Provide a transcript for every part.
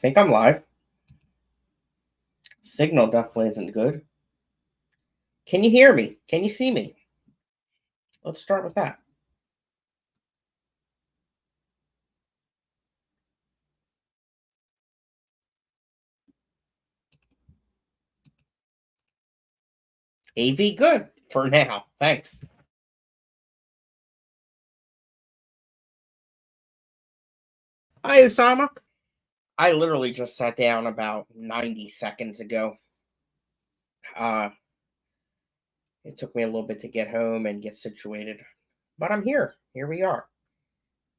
think I'm live. Signal definitely isn't good. Can you hear me? Can you see me? Let's start with that. AV good for now. Thanks. Hi, Osama. I literally just sat down about 90 seconds ago. Uh, it took me a little bit to get home and get situated, but I'm here. Here we are.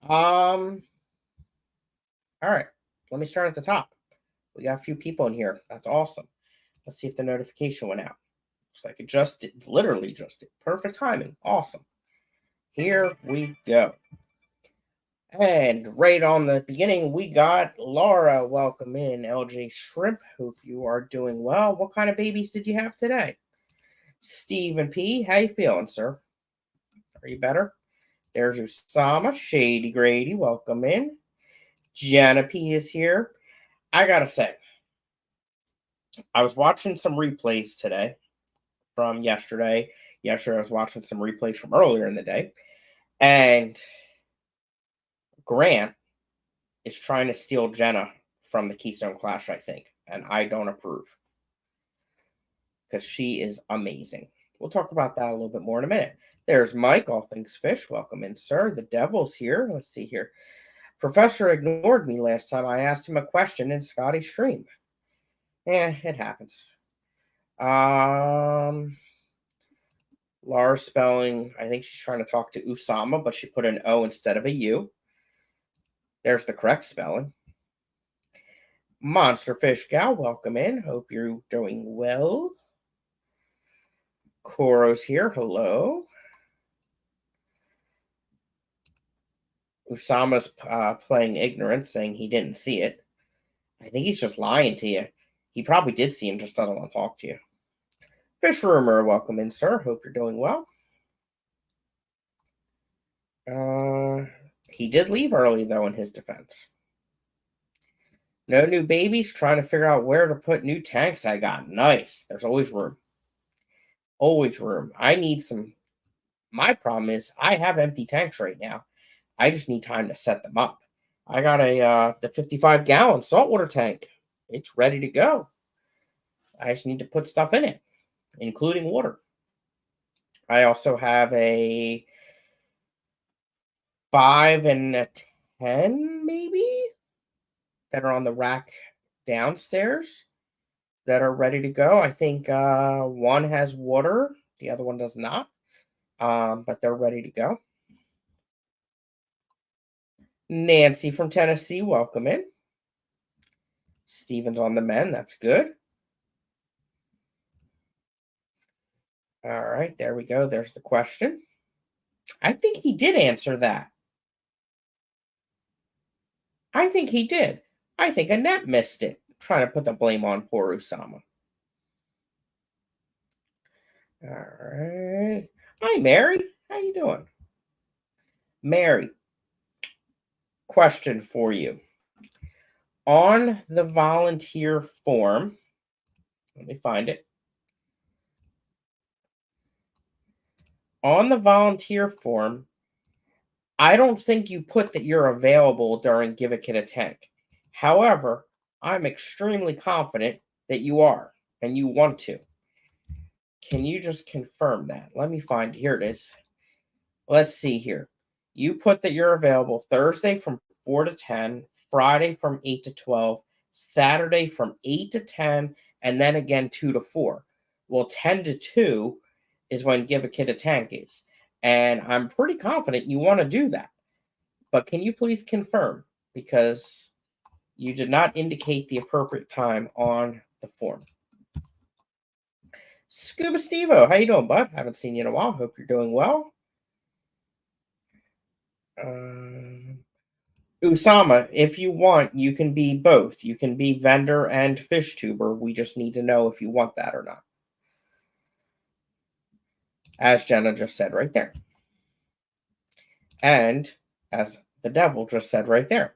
Um, all right. Let me start at the top. We got a few people in here. That's awesome. Let's see if the notification went out. Looks like it just did. Literally just did. Perfect timing. Awesome. Here we go. And right on the beginning, we got Laura. Welcome in, LJ Shrimp. Hope you are doing well. What kind of babies did you have today? Stephen P. How you feeling, sir? Are you better? There's Usama. Shady Grady. Welcome in. Jana P is here. I gotta say, I was watching some replays today from yesterday. Yesterday, I was watching some replays from earlier in the day. And Grant is trying to steal Jenna from the Keystone Clash, I think, and I don't approve because she is amazing. We'll talk about that a little bit more in a minute. There's Mike, all things fish. Welcome in, sir. The devil's here. Let's see here. Professor ignored me last time I asked him a question in Scottie's stream. It happens. Laura's spelling, I think she's trying to talk to Usama, but she put an O instead of a U. There's the correct spelling. Monster Fish Gal, welcome in. Hope you're doing well. Koro's here. Hello. Usama's playing ignorant, saying he didn't see it. I think he's just lying to you. He probably did see him, just doesn't want to talk to you. Fish Rumor, welcome in, sir. Hope you're doing well. He did leave early, though, in his defense. No new babies. Trying to figure out where to put new tanks I got. Nice. There's always room. Always room. I need some. My problem is I have empty tanks right now. I just need time to set them up. I got the 55-gallon saltwater tank. It's ready to go. I just need to put stuff in it, including water. I also have a 5 and a 10, maybe, that are on the rack downstairs that are ready to go. I think one has water, the other one does not, but they're ready to go. Nancy from Tennessee, welcome in. Steven's on the men, that's good. All right, there we go. There's the question. I think he did answer that. I think he did. I think Annette missed it. Trying to put the blame on poor Usama. All right. Hi, Mary. How you doing? Mary, question for you. On the volunteer form, let me find it. On the volunteer form, I don't think you put that you're available during Give a Kid a Tank. However, I'm extremely confident that you are and you want to. Can you just confirm that? Let me find. Here it is. Let's see here. You put that you're available Thursday from 4 to 10, Friday from 8 to 12, Saturday from 8 to 10, and then again 2 to 4. Well, 10 to 2 is when Give a Kid a Tank is. And I'm pretty confident you want to do that. But can you please confirm? Because you did not indicate the appropriate time on the form. Scuba Stevo, how you doing, bud? Haven't seen you in a while. Hope you're doing well. Usama, if you want, you can be both. You can be vendor and fish tuber. We just need to know if you want that or not. As Jenna just said right there. And as the devil just said right there.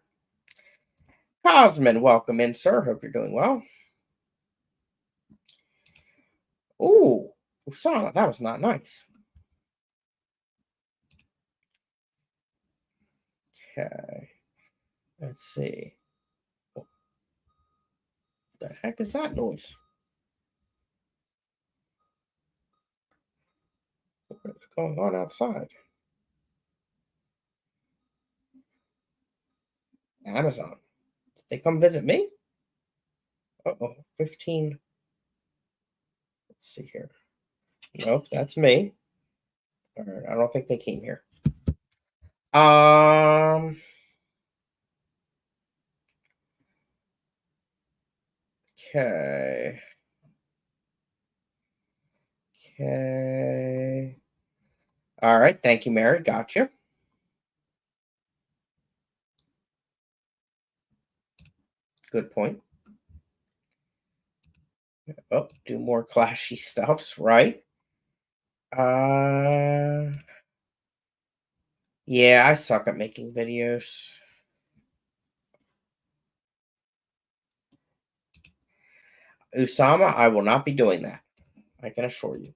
Cosman, welcome in, sir. Hope you're doing well. Ooh, Usama, that was not nice. Okay. Let's see. What the heck is that noise? What's going on outside? Amazon. Did they come visit me? Uh-oh, 15. Let's see here. Nope, that's me. All right, I don't think they came here. Okay. Okay. All right, thank you, Mary. Gotcha. Good point. Oh, do more clashy stuffs, right? Yeah, I suck at making videos. Usama, I will not be doing that. I can assure you.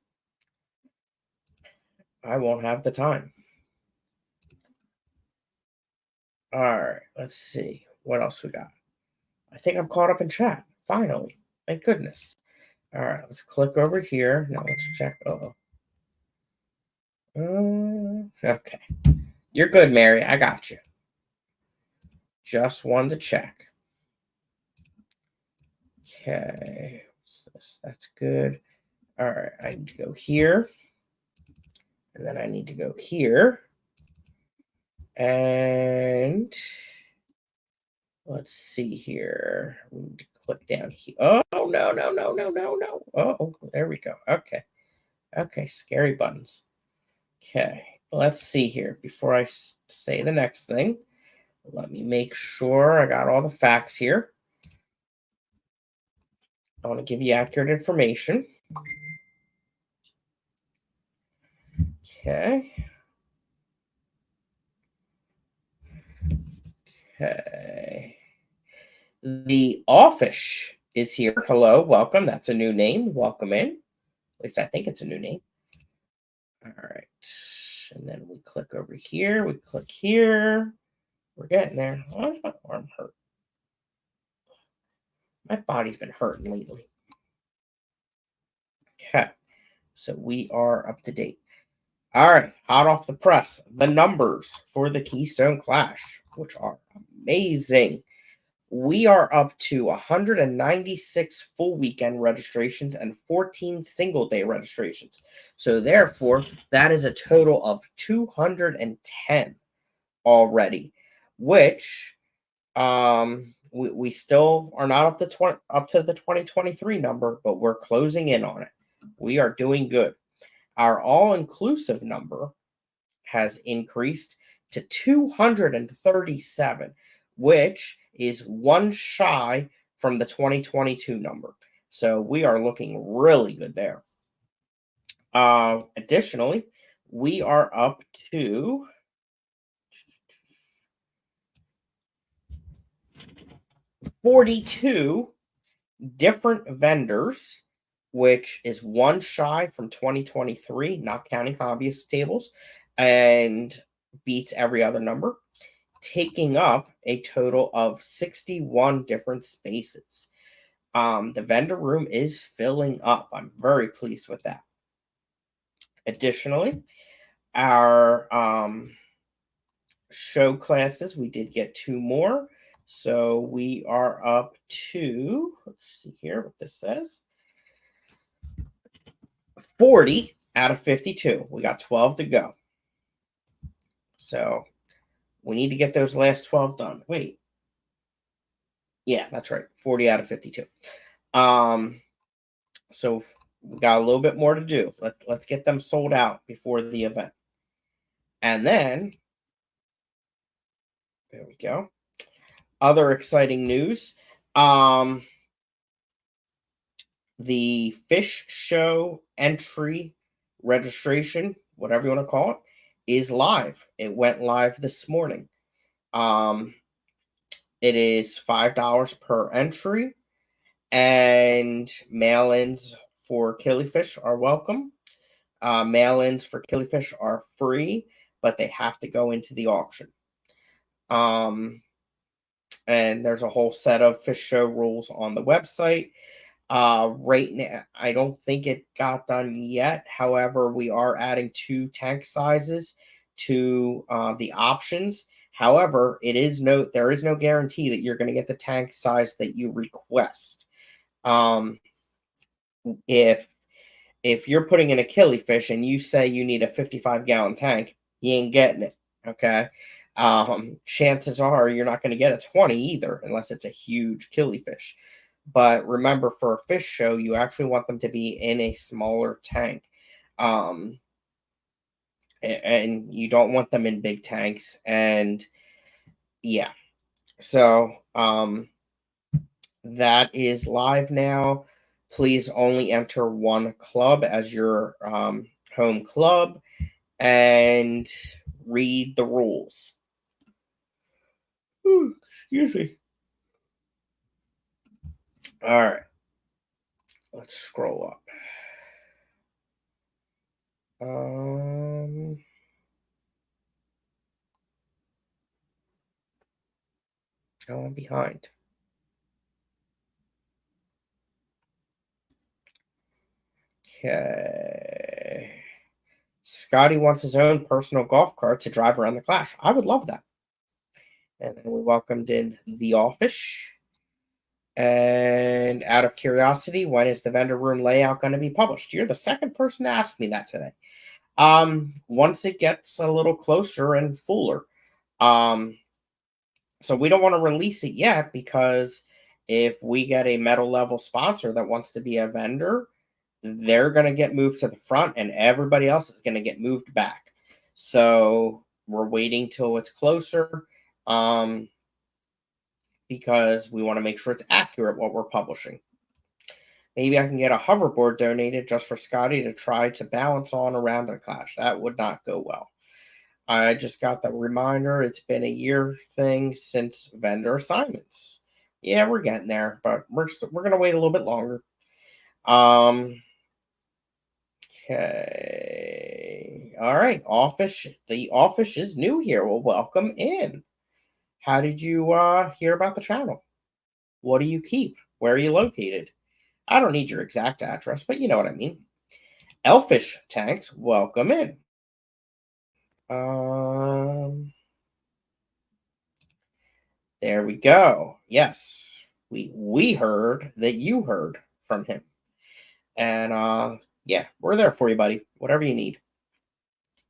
I won't have the time. All right, let's see. What else we got? I think I'm caught up in chat. Finally. Thank goodness. All right, let's click over here. Now let's check. Okay. You're good, Mary. I got you. Just wanted to check. Okay. What's this? That's good. All right, I need to go here. And then I need to go here. And let's see here. We need to click down here. Oh, no, no, no, no, no, no. Oh, there we go. Okay. Okay, scary buttons. Okay, let's see here. Before I say the next thing, let me make sure I got all the facts here. I want to give you accurate information. Okay. Okay. The Office is here. Hello, welcome. That's a new name. Welcome in. At least I think it's a new name. All right. And then we click over here. We click here. We're getting there. Why is my arm hurt? My body's been hurting lately. Okay. So we are up to date. All right. Hot off the press. The numbers for the Keystone Clash, which are amazing. We are up to 196 full weekend registrations and 14 single day registrations. So therefore, that is a total of 210 already, which we still are not up to the 2023 number, but we're closing in on it. We are doing good. Our all-inclusive number has increased to 237, which is one shy from the 2022 number. So we are looking really good there. Additionally, we are up to 42 different vendors, which is one shy from 2023, not counting hobbyist tables, and beats every other number, taking up a total of 61 different spaces. The vendor room is filling up. I'm very pleased with that. Additionally, our show classes, we did get 2 more. So we are up to, let's see here what this says, 40 out of 52. We got 12 to go. So we need to get those last 12 done. Wait. Yeah, that's right. 40 out of 52. So we got a little bit more to do. Let's get them sold out before the event. And then there we go. Other exciting news. The Fish Show entry registration, whatever you want to call it, is live. It went live this morning. It is $5 per entry, and mail-ins for killifish are welcome. Mail-ins for killifish are free, but they have to go into the auction. And there's a whole set of fish show rules on the website. Right now, I don't think it got done yet. However, we are adding 2 tank sizes to the options. However, there is no guarantee that you're going to get the tank size that you request. Um, if you're putting in a killifish and you say you need a 55-gallon tank, you ain't getting it. Okay. Chances are you're not going to get a 20 either, unless it's a huge killifish. But remember, for a fish show, you actually want them to be in a smaller tank. And you don't want them in big tanks. And yeah. So that is live now. Please only enter one club as your home club and read the rules. Ooh, excuse me. All right. Let's scroll up. Oh, I'm behind. Okay. Scottie wants his own personal golf cart to drive around the Clash. I would love that. And then we welcomed in the office. And out of curiosity, when is the vendor room layout going to be published? You're the second person to ask me that today. Once it gets a little closer and fuller. So we don't want to release it yet, because if we get a metal level sponsor that wants to be a vendor, they're going to get moved to the front and everybody else is going to get moved back. So we're waiting till it's closer, because we want to make sure it's accurate what we're publishing. Maybe I can get a hoverboard donated just for Scottie to try to balance on around the Clash. That would not go well. I just got the reminder. It's been a year thing since vendor assignments. Yeah, we're getting there, but we're gonna wait a little bit longer. Okay. All right. Office. The office is new here. Well, welcome in. How did you hear about the channel? What do you keep? Where are you located? I don't need your exact address, but you know what I mean. Elfish tanks, welcome in. There we go. Yes, we heard that you heard from him, and yeah, we're there for you, buddy. Whatever you need,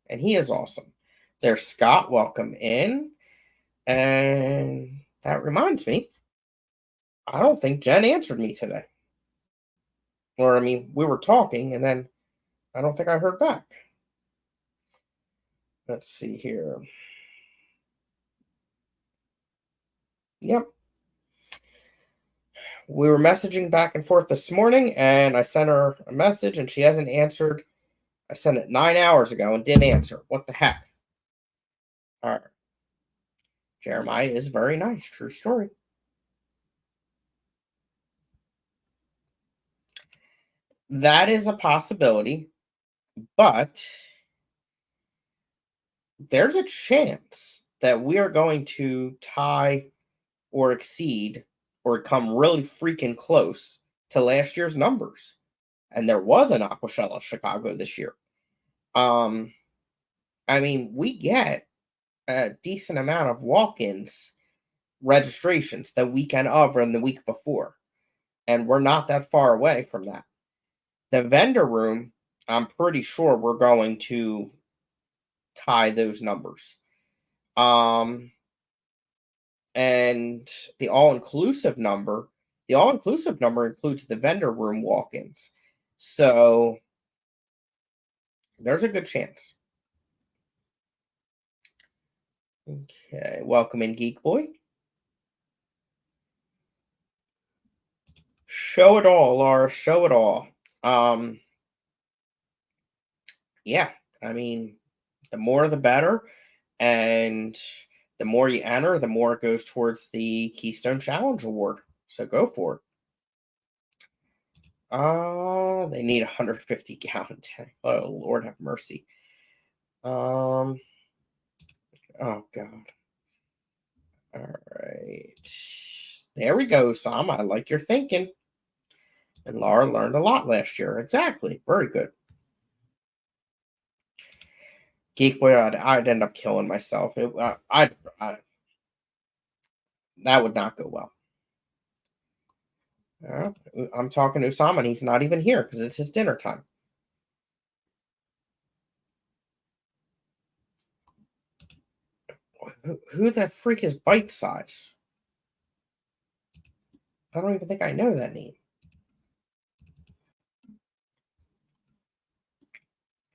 and he is awesome. There's Scott. Welcome in, and that reminds me, I don't think Jen answered me today. Or I mean, we were talking, and then I don't think I heard back. Let's see here. Yep. We were messaging back and forth this morning, and I sent her a message, and she hasn't answered. I sent it 9 hours ago and didn't answer. What the heck? All right. Jeremiah is very nice. True story. That is a possibility, but there's a chance that we are going to tie or exceed or come really freaking close to last year's numbers. And there was an Aquashella Chicago this year. I mean, we get a decent amount of walk-ins registrations the weekend of and the week before, and we're not that far away from that. The vendor room, I'm pretty sure we're going to tie those numbers. And the all-inclusive number includes the vendor room walk-ins. So there's a good chance. Okay, welcome in, Geek Boy. Show it all, Laura. Show it all. Yeah, I mean, the more the better. And The more you enter, the more it goes towards the Keystone Challenge Award. So go for it. They need 150-gallon tank. Oh, Lord have mercy. Oh God. All right. There we go, Sam. I like your thinking. And Laura learned a lot last year. Exactly. Very good. Geek Boy, I'd end up killing myself. That would not go well. I'm talking to Usama, and he's not even here because it's his dinner time. Who the freak is Bite Size? I don't even think I know that name.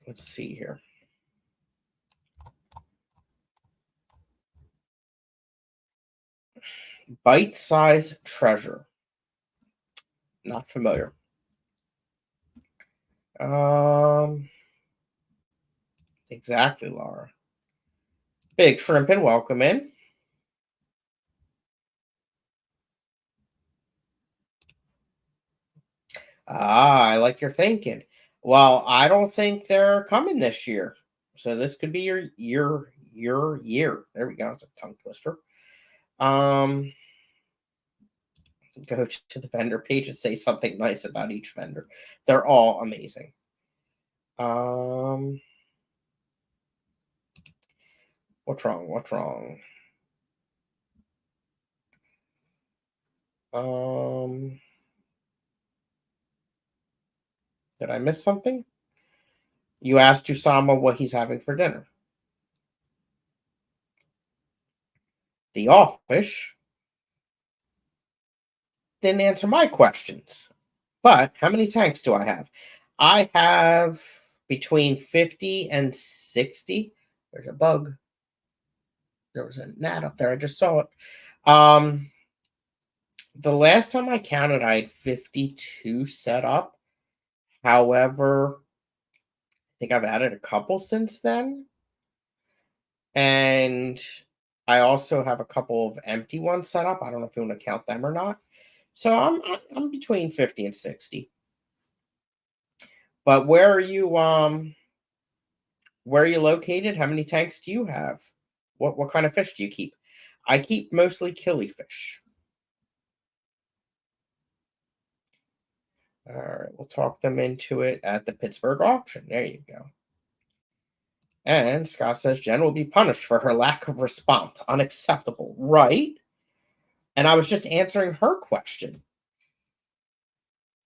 Let's see here. Bite Size Treasure. Not familiar. Exactly, Laura. Big Shrimp and welcome in. I like your thinking. Well, I don't think they're coming this year. So this could be your year. There we go. It's a tongue twister. Go to the vendor page and say something nice about each vendor. They're all amazing. What's wrong? What's wrong? Did I miss something? You asked Usama what he's having for dinner. The office didn't answer my questions. But how many tanks do I have? I have between 50 and 60. There's a bug. There was a gnat up there. I just saw it. The last time I counted, I had 52 set up. However, I think I've added a couple since then. And I also have a couple of empty ones set up. I don't know if you want to count them or not. So I'm between 50 and 60. But where are you located? How many tanks do you have? What kind of fish do you keep? I keep mostly killifish. All right, we'll talk them into it at the Pittsburgh auction. There you go. And Scott says Jen will be punished for her lack of response. Unacceptable, right? And I was just answering her question.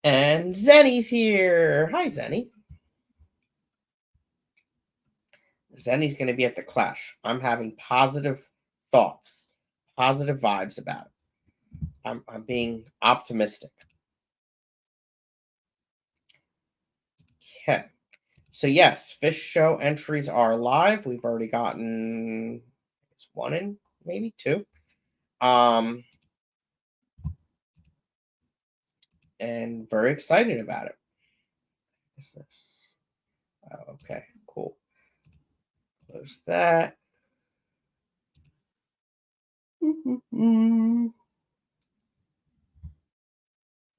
And Zenny's here. Hi, Zenny. Zenny's going to be at the Clash. I'm having positive thoughts, positive vibes about it. I'm being optimistic. Okay. So yes, fish show entries are live. We've already gotten one in, maybe two. And very excited about it. What's this? Oh, okay, cool. Close that.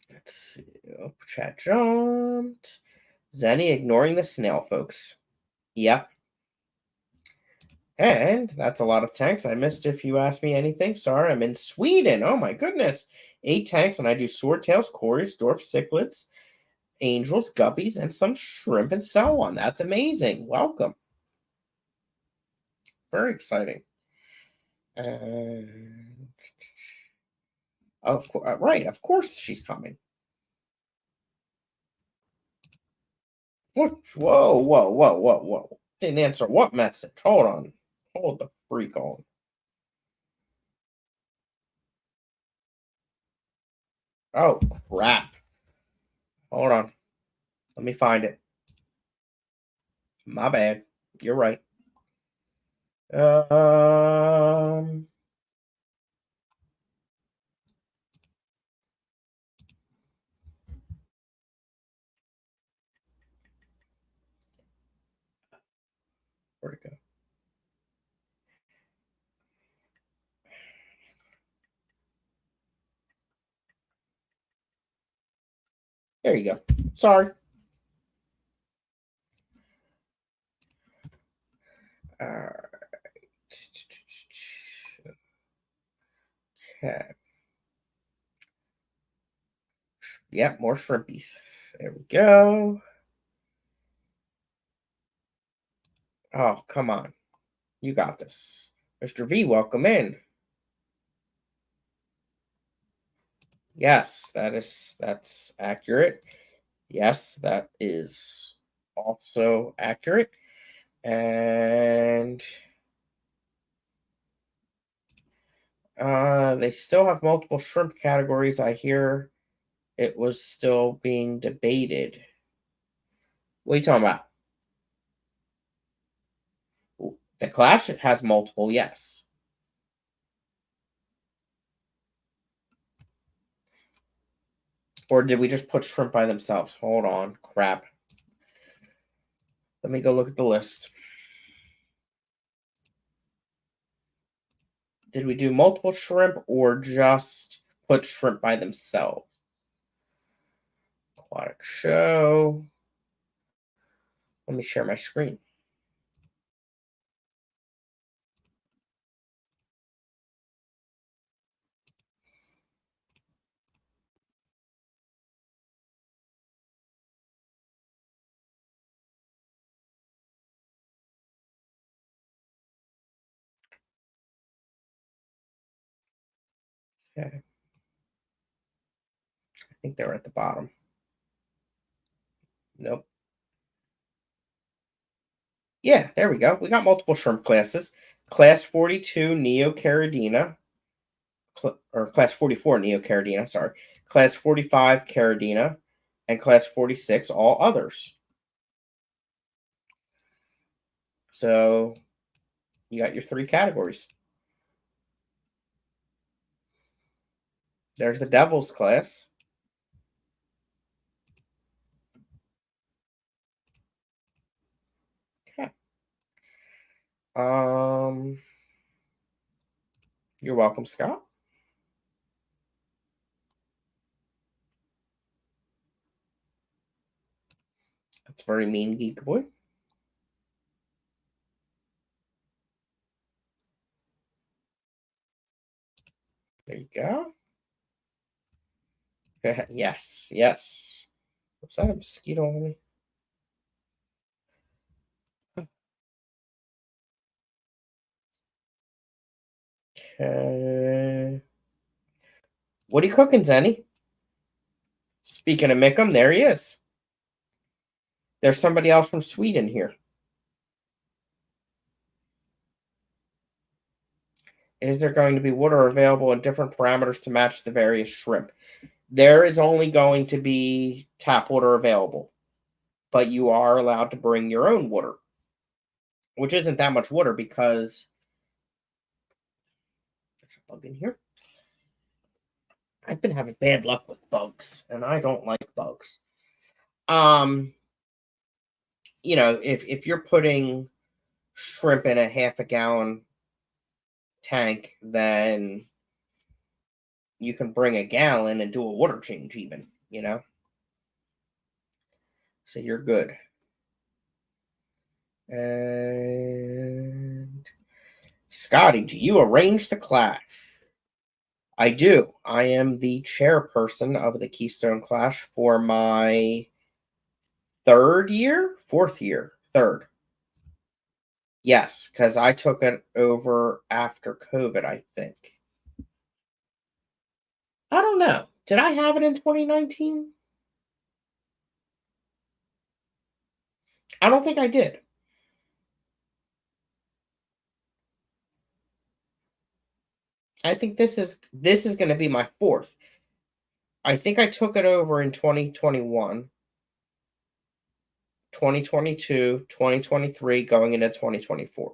Let's see. Oh, chat jumped. Zenny ignoring the snail, folks. Yep. And that's a lot of tanks. I missed if you asked me anything. Sorry, I'm in Sweden. Oh my goodness. 8 tanks, and I do swordtails, cories, dwarf cichlids, angels, guppies, and some shrimp and so on. That's amazing. Welcome. Very exciting. Of course, right. Of course she's coming. What? Whoa, whoa, whoa, whoa, whoa. Didn't answer what message? Hold on. Hold the freak on. Oh, crap. Hold on. Let me find it. My bad. You're right. Where'd it go? There you go. Sorry. Okay. Yep, more shrimpies. There we go. Oh, come on. You got this. Mr. V, welcome in. Yes, that's accurate. Yes, that is also accurate. And they still have multiple shrimp categories. I hear it was still being debated. What are you talking about? The Clash has multiple, yes. Or did we just put shrimp by themselves? Hold on. Crap. Let me go look at the list. Did we do multiple shrimp or just put shrimp by themselves? Aquatic show. Let me share my screen. Okay. I think they were at the bottom. Nope. Yeah, there we go. We got multiple shrimp classes. Class 42 Neocaridina, or class 44 Neocaridina, sorry. Class 45 Caridina, and class 46 all others. So you got your three categories. There's the Devil's class. Okay. You're welcome, Scott. That's very mean, Geek Boy. There you go. Yes, yes. Was that a mosquito on me? Okay. What are you cooking, Zenny? Speaking of Mickham, there he is. There's somebody else from Sweden here. Is there going to be water available in different parameters to match the various shrimp? There is only going to be tap water available, but you are allowed to bring your own water, which isn't that much water because there's a bug in here. I've been having bad luck with bugs, and I don't like bugs. If you're putting shrimp in a half a gallon tank, then you can bring a gallon and do a water change even. So you're good. And Scottie, do you arrange the clash? I do. I am the chairperson of the Keystone Clash for my fourth year, third. Yes, because I took it over after COVID, I think. I don't know. Did I have it in 2019? I don't think I did. I think this is going to be my fourth. I think I took it over in 2021, 2022, 2023, going into 2024.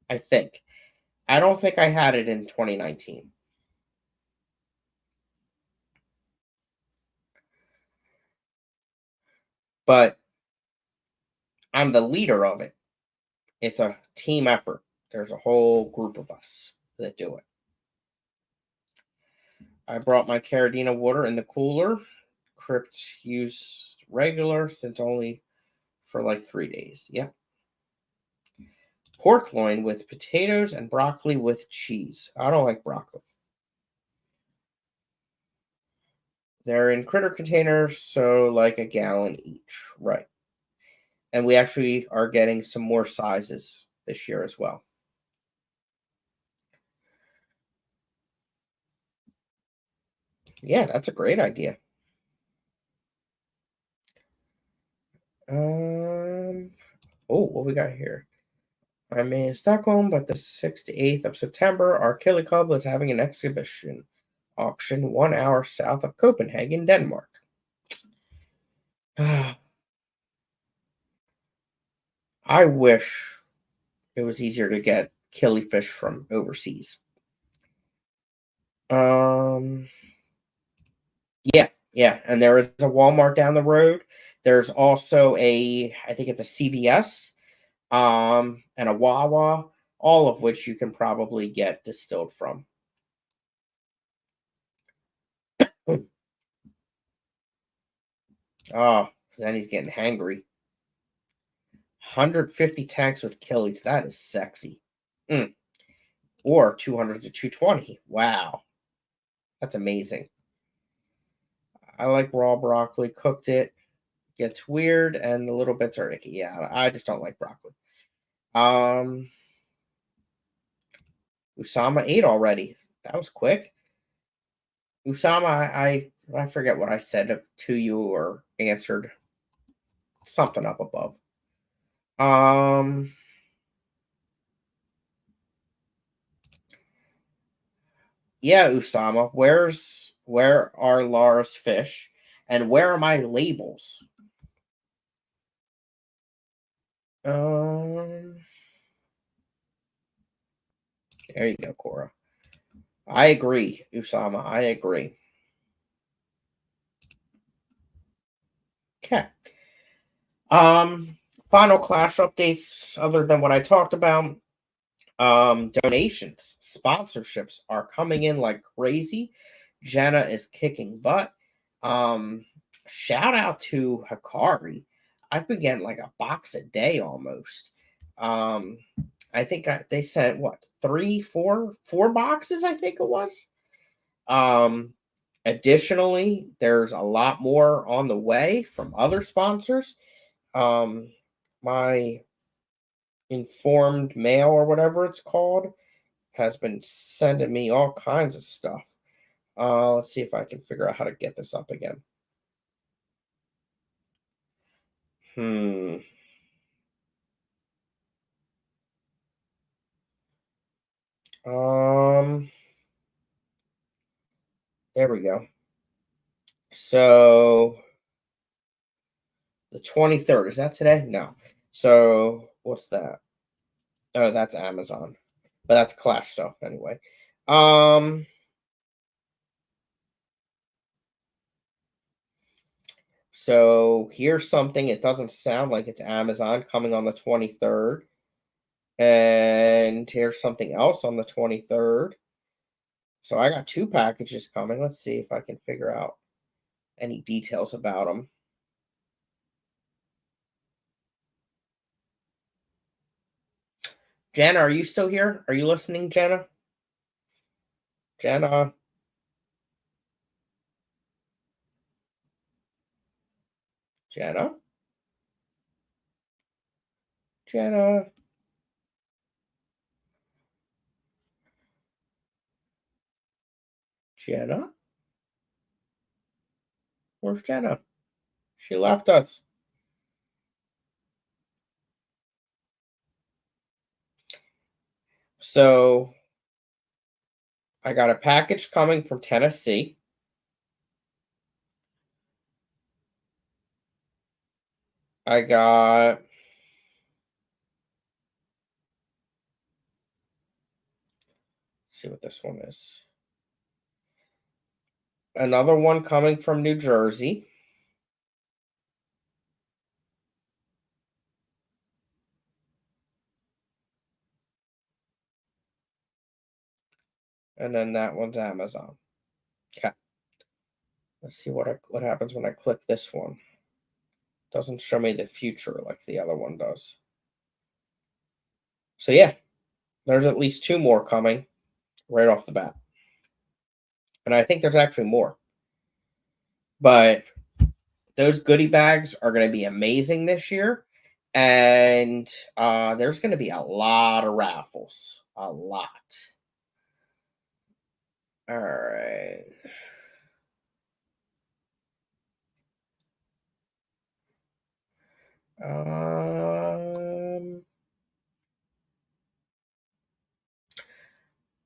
I think. I don't think I had it in 2019. But I'm the leader of it. It's a team effort. There's a whole group of us that do it. I brought my Caradina water in the cooler, crypt use regular since only for like 3 days. Yep. Pork loin with potatoes and broccoli with cheese. I don't like broccoli. They're in critter containers, so like a gallon each. Right. And we actually are getting some more sizes this year as well. Yeah, that's a great idea. Oh, what we got here? I'm in Stockholm, but the 6th to 8th of September, our Killy Club is having an exhibition auction 1 hour south of Copenhagen, Denmark. I wish it was easier to get killifish from overseas. Yeah, yeah, and there is a Walmart down the road. There's also I think it's a CVS, and a Wawa, all of which you can probably get distilled from. Oh, then he's getting hangry. 150 tanks with killies. That is sexy. Or 200 to 220. Wow. That's amazing. I like raw broccoli. Cooked it. Gets weird and the little bits are icky. Yeah, I just don't like broccoli. Usama ate already. That was quick. Usama, I forget what I said to you or answered. Something up above. Yeah, Usama, where are Lara's fish? And where are my labels? Um there you go, Cora. I agree, Usama. I agree. Okay. Final Clash updates other than what I talked about. Donations, sponsorships are coming in like crazy. Jenna is kicking butt. Shout out to Hikari. I've been getting like a box a day almost. I think they sent what, four boxes, I think it was. Additionally, there's a lot more on the way from other sponsors. My informed mail or whatever it's called has been sending me all kinds of stuff. Let's see if I can figure out how to get this up again. Hmm. Um. There we go. So the 23rd, is that today? No. So what's that? Oh, that's Amazon. But that's Clash stuff anyway. Um. So here's something. It doesn't sound like it's Amazon coming on the 23rd. And here's something else on the 23rd. So I got two packages coming. Let's see if I can figure out any details about them. Jenna, are you still here? Are you listening, Jenna? Jenna? Jenna? Jenna? Jenna? Where's Jenna? She left us. So I got a package coming from Tennessee. I got let's see what this one is. Another one coming from New Jersey. And then that one's Amazon. Okay. Let's see what happens when I click this one. Doesn't show me the future like the other one does. So yeah, there's at least two more coming right off the bat. And I think there's actually more. But those goodie bags are going to be amazing this year. And there's going to be a lot of raffles. A lot. All right.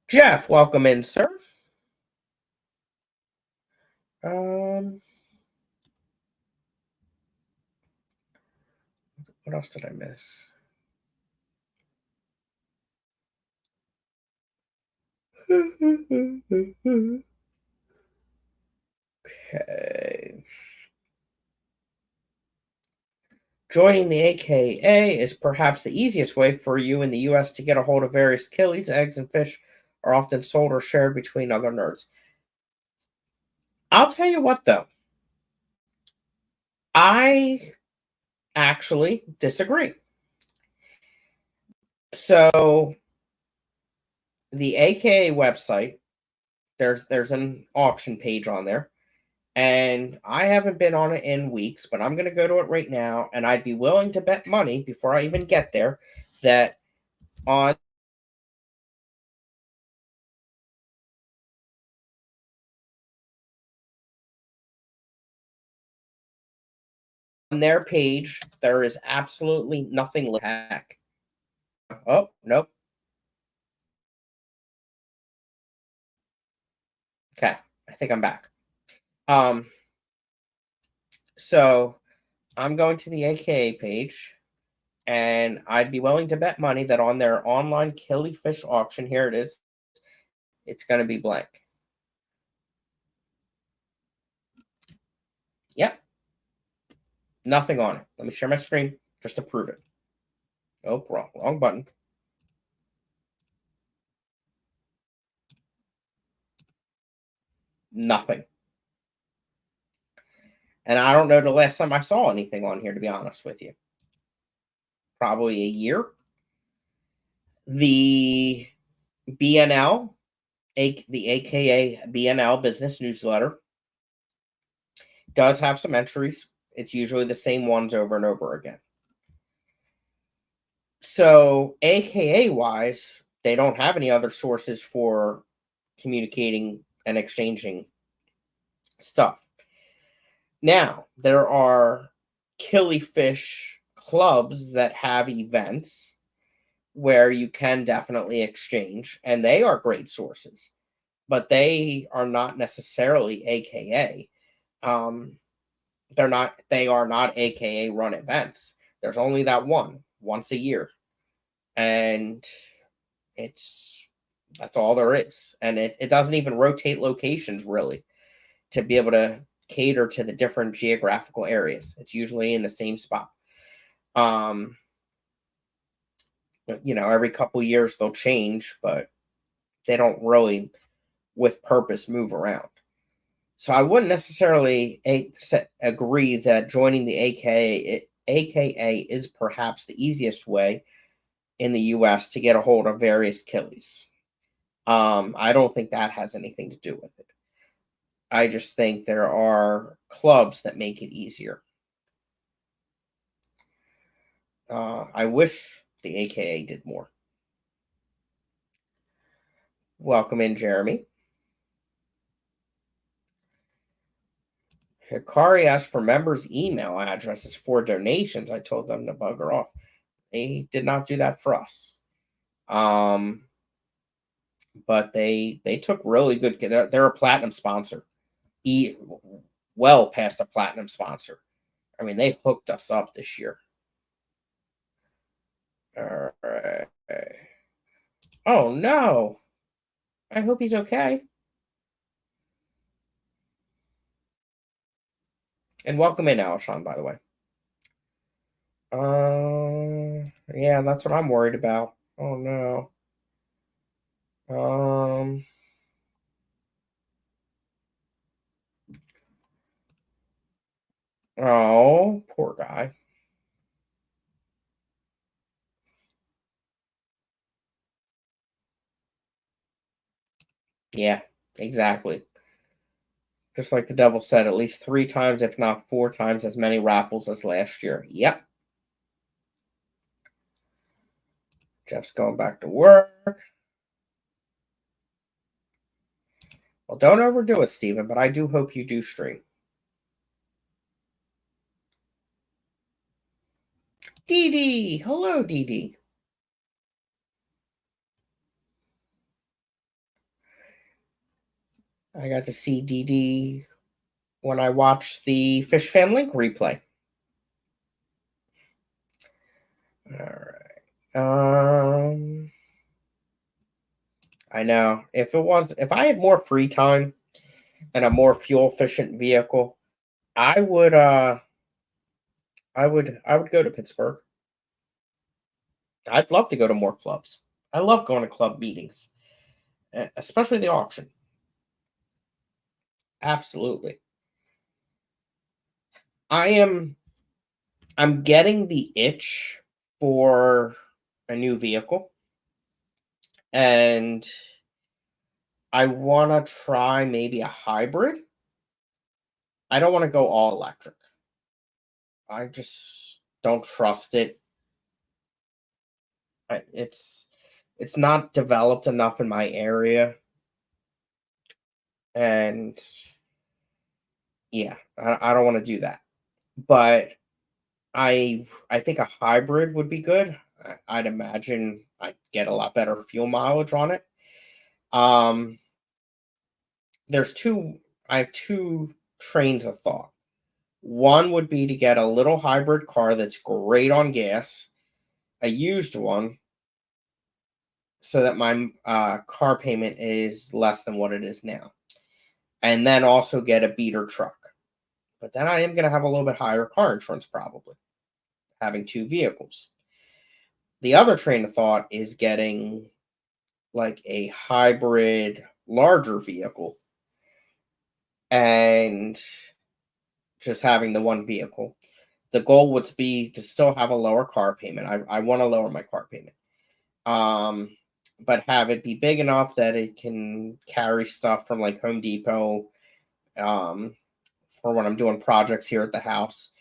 Jeff, welcome in, sir. What else did I miss? Okay. Joining the AKA is perhaps the easiest way for you in the US to get a hold of various killies. Eggs and fish are often sold or shared between other nerds. I'll tell you what, though. I actually disagree. So, the AKA website, there's an auction page on there. And I haven't been on it in weeks, but I'm going to go to it right now. And I'd be willing to bet money before I even get there that on their page, there is absolutely nothing like heck. Oh, nope. Okay. I think I'm back. So I'm going to the AKA page, and I'd be willing to bet money that on their online killifish auction, here it is, it's going to be blank. Yep. Nothing on it. Let me share my screen just to prove it. Oh, wrong button. Nothing. And I don't know the last time I saw anything on here, to be honest with you. Probably a year. The BNL, the AKA BNL business newsletter, does have some entries. It's usually the same ones over and over again. So, AKA wise, they don't have any other sources for communicating and exchanging stuff. Now, there are killifish clubs that have events where you can definitely exchange, and they are great sources, but they are not necessarily AKA. They are not AKA run events. There's only that one once a year, and that's all there is. And it doesn't even rotate locations really to be able to cater to the different geographical areas. It's usually in the same spot. Every couple years they'll change, but they don't really with purpose move around. So I wouldn't necessarily agree that joining the AKA is perhaps the easiest way in the US to get a hold of various killies. I don't think that has anything to do with it. I just think there are clubs that make it easier. I wish the AKA did more. Welcome in, Jeremy. Hikari asked for members' email addresses for donations. I told them to bugger off. They did not do that for us. But they took really good. They're a platinum sponsor. Well past a platinum sponsor. I mean, they hooked us up this year. All right. Oh no. I hope he's okay. And welcome in, Alshon, by the way. Yeah, that's what I'm worried about. Oh no. Oh, poor guy. Yeah, exactly. Just like the devil said, at least 3 times, if not 4 times, as many raffles as last year. Yep. Jeff's going back to work. Well, don't overdo it, Steven, but I do hope you do stream. Dee Dee! Hello, Dee Dee. I got to see Dee Dee when I watched the Fish Fan Link replay. All right. I know. If I had more free time and a more fuel efficient vehicle, I would I would go to Pittsburgh. I'd love to go to more clubs. I love going to club meetings, especially the auction. Absolutely. I am I'm getting the itch for a new vehicle, and I want to try maybe a hybrid. I don't want to go all electric. I just don't trust it. It's not developed enough in my area, and yeah, I don't want to do that. But I think a hybrid would be good. I'd imagine I'd get a lot better fuel mileage on it. Um, there's two. I have two trains of thought. One would be to get a little hybrid car that's great on gas, a used one, so that my car payment is less than what it is now, and then also get a beater truck. But then I am going to have a little bit higher car insurance, probably having two vehicles. The other train of thought is getting like a hybrid larger vehicle and just having the one vehicle. The goal would be to still have a lower car payment. I want to lower my car payment. But have it be big enough that it can carry stuff from like Home Depot, um, for when I'm doing projects here at the house.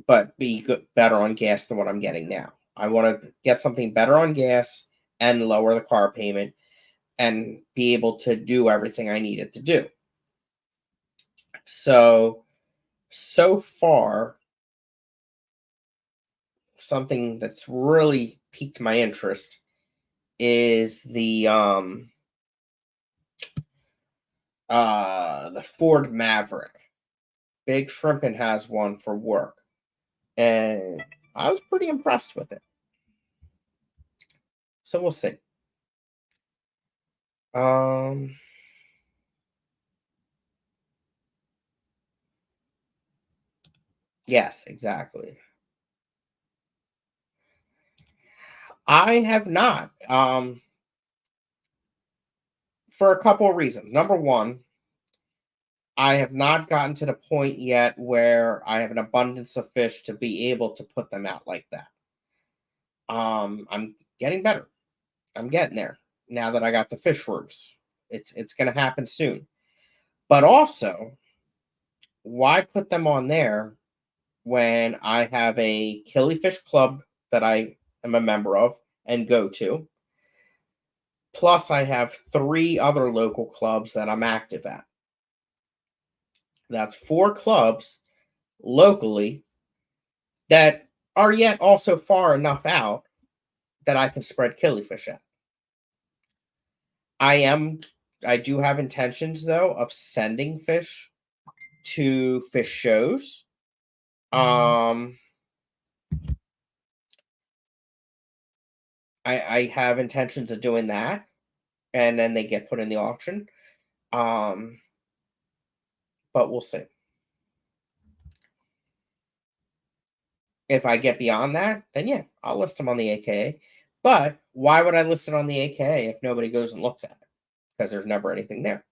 But be better on gas than what I'm getting now. I want to get something better on gas and lower the car payment and be able to do everything I need it to do. So far, something that's really piqued my interest is the Ford Maverick. Big Shrimpin has one for work, and I was pretty impressed with it. So we'll see. Um, yes, exactly. I have not. For a couple of reasons. Number one, I have not gotten to the point yet where I have an abundance of fish to be able to put them out like that. I'm getting better. I'm getting there now that I got the fish rooms. It's going to happen soon. But also, why put them on there when I have a killifish club that I am a member of and go to? Plus, I have 3 other local clubs that I'm active at. That's 4 clubs locally that are yet also far enough out that I can spread killifish at. I do have intentions though of sending fish to fish shows. Um I have intentions of doing that, and then they get put in the auction. Um but we'll see. If I get beyond that, then yeah, I'll list them on the AKA. But why would I list it on the AKA if nobody goes and looks at it? Because there's never anything there.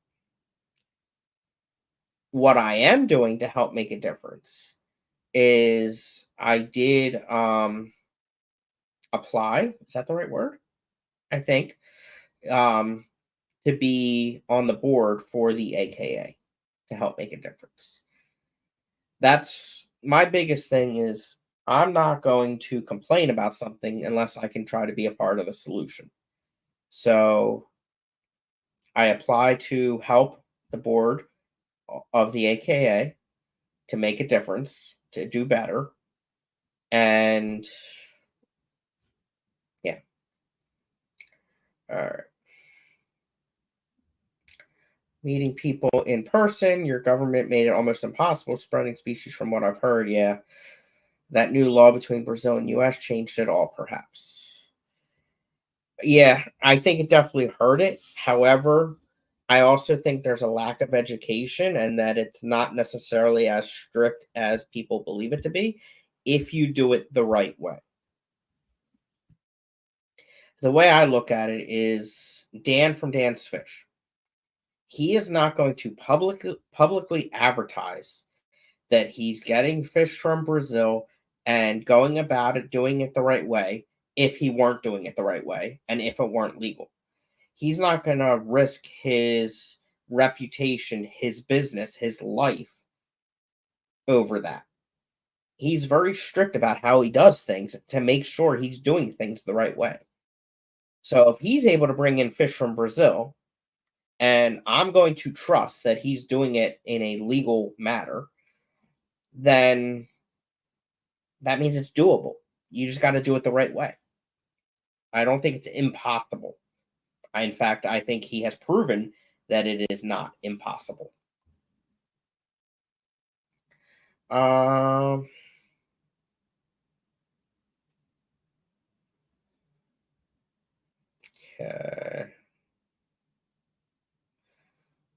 What I am doing to help make a difference is I did apply. Is that the right word? I think. Um, to be on the board for the AKA to help make a difference. That's my biggest thing is I'm not going to complain about something unless I can try to be a part of the solution. So I apply to help the board of the AKA to make a difference, to do better. And yeah. All right. Meeting people in person, your government made it almost impossible spreading species from what I've heard. Yeah. That new law between Brazil and US changed it all, perhaps. Yeah, I think it definitely hurt it. However, I also think there's a lack of education and that it's not necessarily as strict as people believe it to be if you do it the right way. The way I look at it is Dan from Dan's Fish. He is not going to publicly advertise that he's getting fish from Brazil and going about it doing it the right way if he weren't doing it the right way and if it weren't legal. He's not going to risk his reputation, his business, his life over that. He's very strict about how he does things to make sure he's doing things the right way. So if he's able to bring in fish from Brazil, and I'm going to trust that he's doing it in a legal matter, then that means it's doable. You just got to do it the right way. I don't think it's impossible. In fact, I think he has proven that it is not impossible. Um, okay.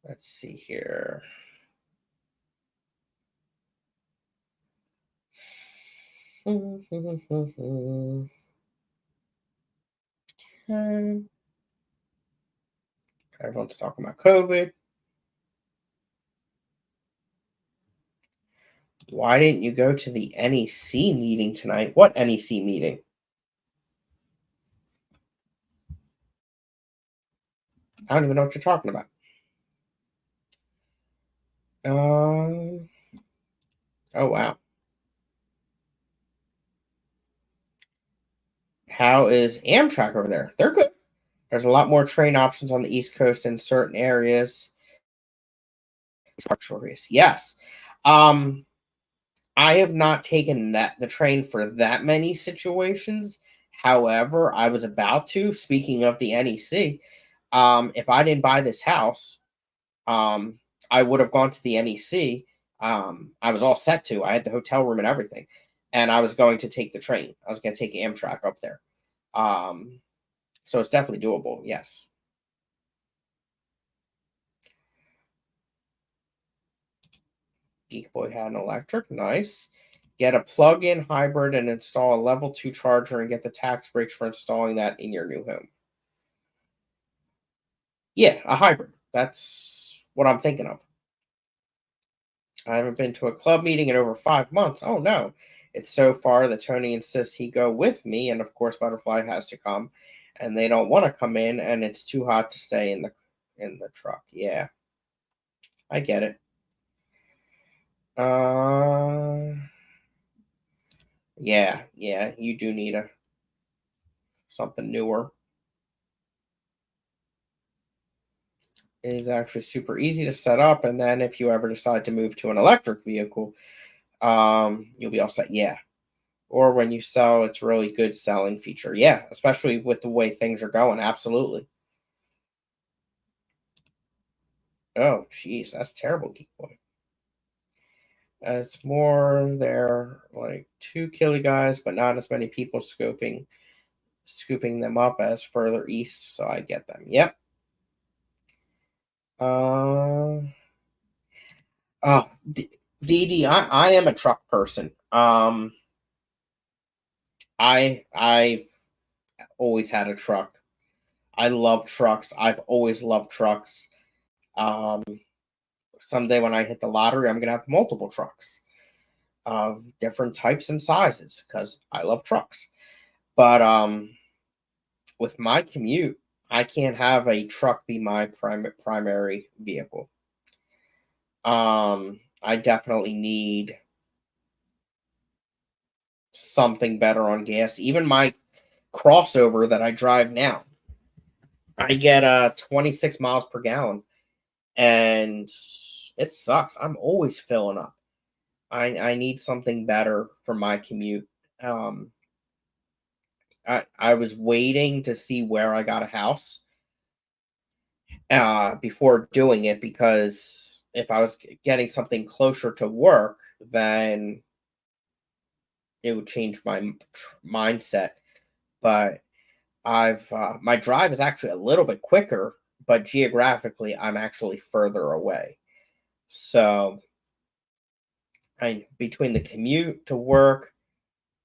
Let's see here. Okay. Everyone's talking about COVID. Why didn't you go to the NEC meeting tonight? What NEC meeting? I don't even know what you're talking about. Um. Oh wow. How is Amtrak over there? They're good. There's a lot more train options on the East Coast in certain areas. Yes. Um. I have not taken the train for that many situations. However, I was about to. Speaking of the NEC, if I didn't buy this house, um, I would have gone to the NEC. I was all set to. I had the hotel room and everything, and I was going to take the train. I was going to take Amtrak up there. Um, so it's definitely doable. Yes. Geek Boy had an electric. Nice. Get a plug-in hybrid and install a level 2 charger and get the tax breaks for installing that in your new home. Yeah, a hybrid. That's what I'm thinking of. I haven't been to a club meeting in over 5 months. Oh no. It's so far that Tony insists he go with me, and of course Butterfly has to come. And they don't want to come in, and it's too hot to stay in the truck. Yeah. I get it. Yeah, you do need a something newer. It is actually super easy to set up, and then if you ever decide to move to an electric vehicle, you'll be all set. Yeah. Or when you sell, it's really good selling feature. Yeah, especially with the way things are going. Absolutely. Oh, jeez, that's terrible, Geek Boy. It's more there like 2 killy guys, but not as many people scooping them up as further east. So I get them. Yep. Um. Oh, DD, I am a truck person. I've always had a truck. I love trucks. I've always loved trucks. Um, someday when I hit the lottery, I'm gonna have multiple trucks of different types and sizes because I love trucks. But with my commute, I can't have a truck be my primary vehicle. I definitely need something better on gas. Even my crossover that I drive now, I get 26 miles per gallon, and it sucks. I'm always filling up. I need something better for my commute. Um, I was waiting to see where I got a house before doing it, because if I was getting something closer to work, then it would change my mindset. But I've my drive is actually a little bit quicker, but geographically I'm actually further away. So I between the commute to work,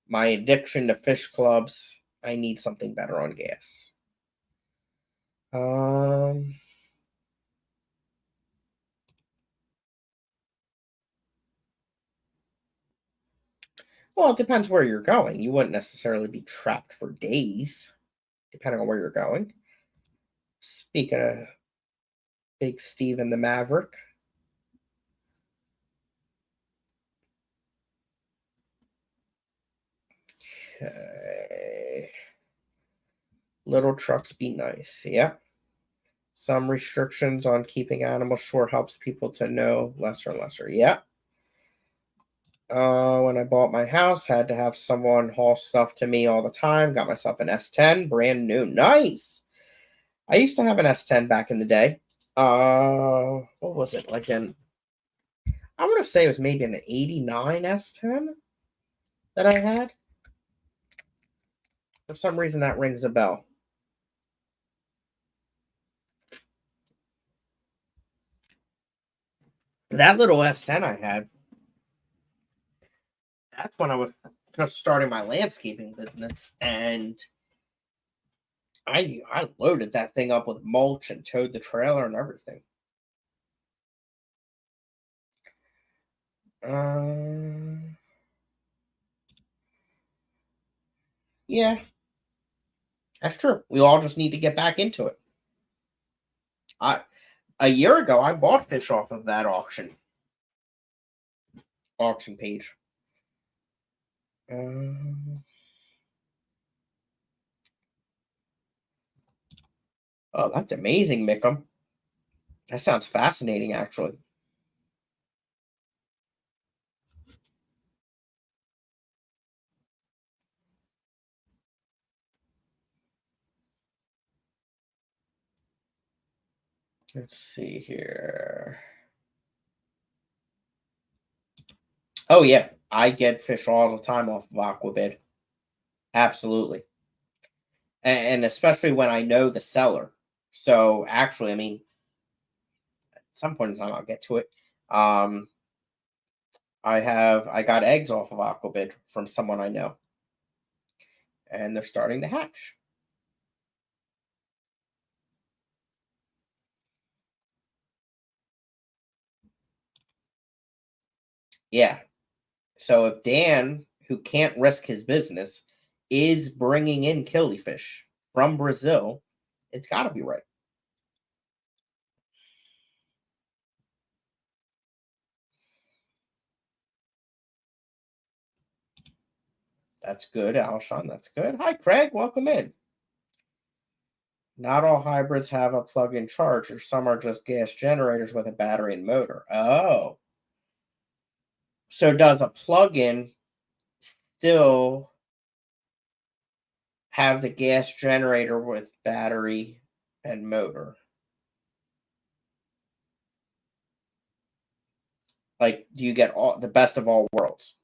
my addiction to fish clubs, I need something better on gas. Um well, it depends where you're going. You wouldn't necessarily be trapped for days, depending on where you're going. Speaking of Big Steve and the Maverick, okay. Little trucks be nice. Yeah. Some restrictions on keeping animals short helps people to know lesser and lesser. Yeah. When I bought my house, had to have someone haul stuff to me all the time. Got myself an S10, brand new. Nice. I used to have an S10 back in the day. What was it? I want to say it was maybe an 89 S10 that I had. For some reason, that rings a bell. That little S10 I had, that's when I was just starting my landscaping business, and I loaded that thing up with mulch and towed the trailer and everything. Um, yeah, that's true. We all just need to get back into it. I A year ago, I bought fish off of that auction page. Um, oh, that's amazing, Mickum. That sounds fascinating, actually. Let's see here. Oh yeah, I get fish all the time off of Aquabid. Absolutely, and especially when I know the seller. So actually, I mean, at some point in time, I'll get to it. Um, I got eggs off of Aquabid from someone I know, and they're starting to hatch. Yeah. So if Dan, who can't risk his business, is bringing in killifish from Brazil, it's got to be right. That's good, Alshon. That's good. Hi, Craig. Welcome in. Not all hybrids have a plug-in charger. Some are just gas generators with a battery and motor. Oh, so does a plug-in still have the gas generator with battery and motor? Like, do you get all the best of all worlds?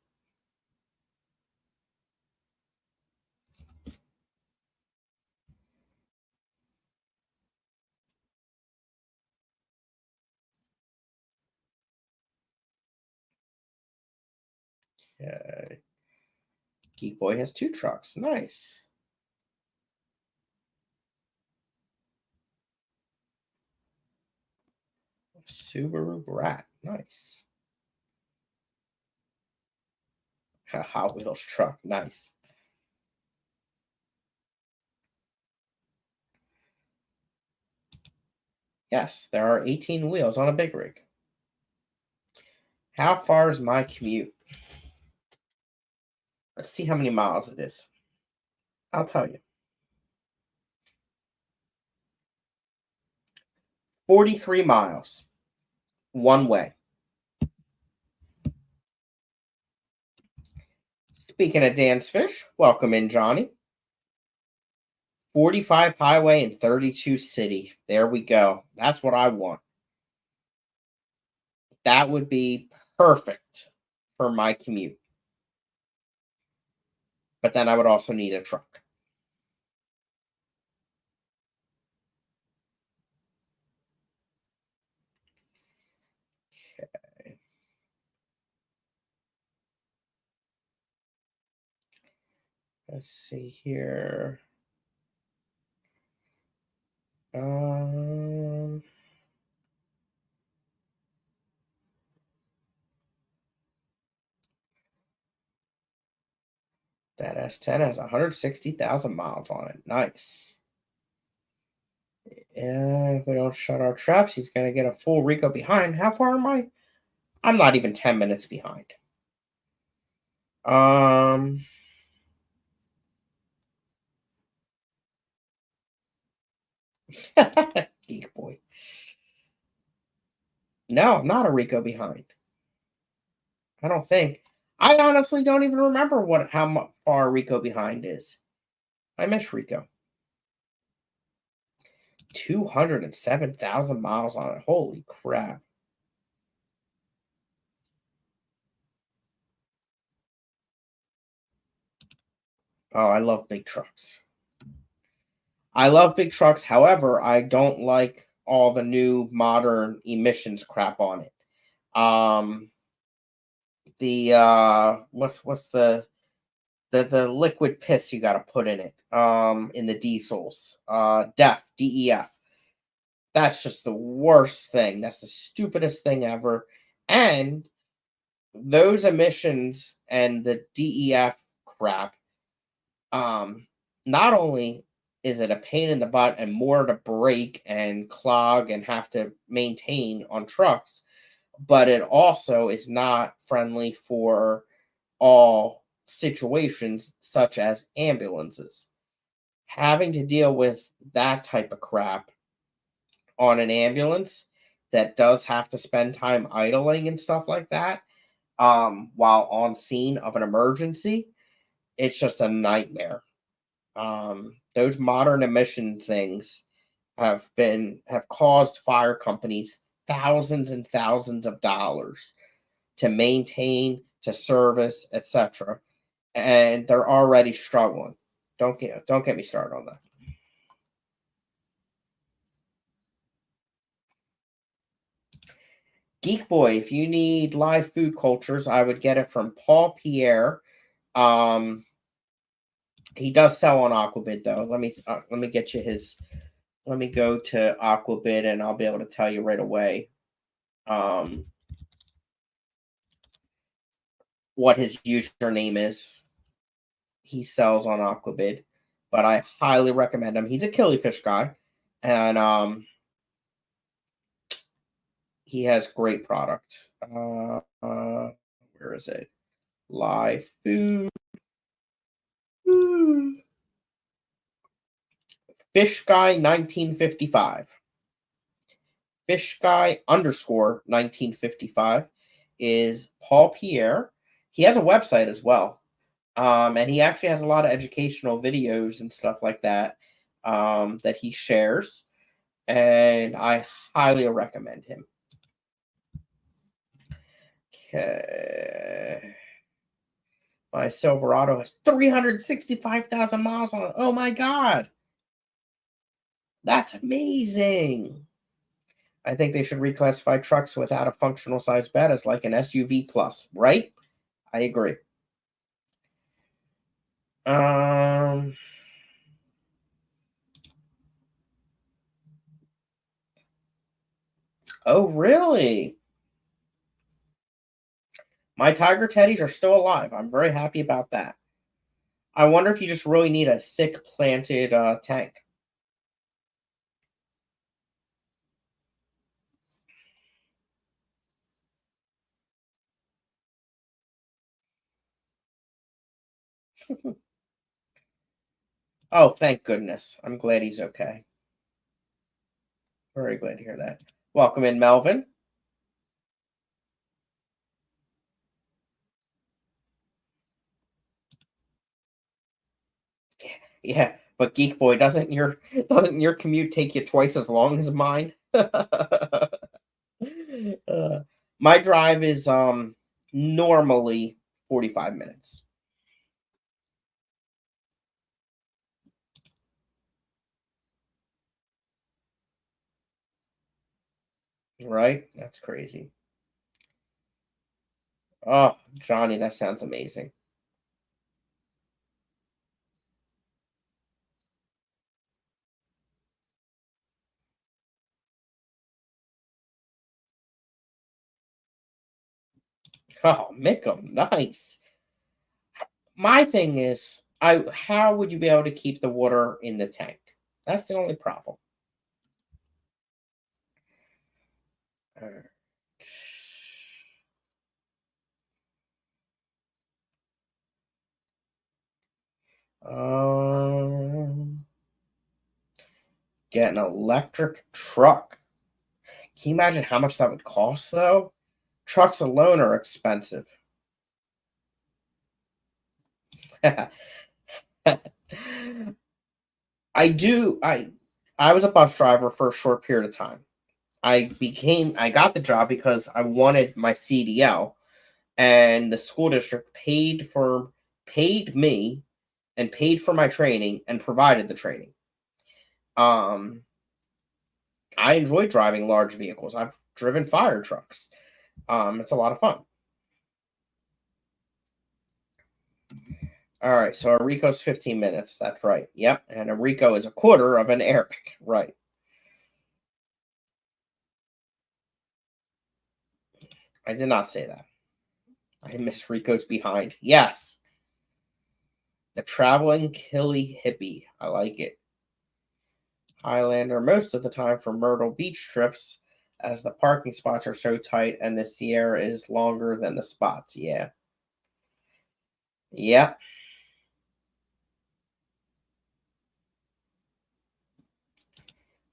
Okay. Geek Boy has two trucks. Nice. Subaru Brat. Nice. Hot Wheels truck. Nice. Yes, there are 18 wheels on a big rig. How far is my commute? Let's see how many miles it is. I'll tell you. 43 miles. One way. Speaking of Dan's Fish, welcome in, Johnny. 45 highway and 32 city. There we go. That's what I want. That would be perfect for my commute. But then I would also need a truck. Okay. Let's see here. That S10 has 160,000 miles on it. Nice. If we don't shut our traps, he's going to get a full Rico behind. How far am I? I'm not even 10 minutes behind. Geek boy. No, I'm not a Rico behind. I don't think. I honestly don't even remember how far Rico behind is. I miss Rico. 207,000 miles on it. Holy crap. Oh, I love big trucks. I love big trucks. However, I don't like all the new modern emissions crap on it. What's the liquid piss you got to put in it in the diesels, DEF. That's just the worst thing. That's the stupidest thing ever. And those emissions and the DEF crap, not only is it a pain in the butt and more to break and clog and have to maintain on trucks, but it also is not friendly for all situations such as ambulances. Having to deal with that type of crap on an ambulance that does have to spend time idling and stuff like that, while on scene of an emergency, it's just a nightmare. Those modern emission things have caused fire companies thousands and thousands of dollars to maintain, to service, etc. And they're already struggling. Don't get me started on that. Geek Boy, if you need live food cultures, I would get it from Paul Pierre. He does sell on Aquabid though. Let me get you his. Let me go to Aquabid and I'll be able to tell you right away. What his username is. He sells on Aquabid, but I highly recommend him. He's a killifish guy, and he has great product. Where is it? Live food. Fish Guy 1955. Fish Guy underscore 1955 is Paul Pierre. He has a website as well. And he actually has a lot of educational videos and stuff like that that he shares. And I highly recommend him. Okay. My Silverado has 365,000 miles on it. Oh my God. That's amazing. I think they should reclassify trucks without a functional size bed as like an SUV plus, right? I agree. Oh, really? My tiger teddies are still alive. I'm very happy about that. I wonder if you just really need a thick planted tank. Oh, thank goodness. I'm glad he's okay. Very glad to hear that. Welcome in, Melvin. Yeah, but Geek Boy, doesn't your commute take you twice as long as mine? Uh, my drive is normally 45 minutes. Right? That's crazy. Oh, Johnny, that sounds amazing. Oh, Mickum, nice. My thing is, I how would you be able to keep the water in the tank? That's the only problem. Uh, Um, get an electric truck. Can you imagine how much that would cost, though? Trucks alone are expensive. I do. I was a bus driver for a short period of time. I got the job because I wanted my CDL, and the school district paid me and paid for my training and provided the training. Um, I enjoy driving large vehicles. I've driven fire trucks. It's a lot of fun. All right, so a Rico's 15 minutes. That's right. Yep, and a Rico is a quarter of an Eric. Right. I did not say that. I miss Rico's behind. Yes, the traveling killy hippie. I like it. Highlander most of the time for Myrtle Beach trips, as the parking spots are so tight and the Sierra is longer than the spots. Yeah. Yeah.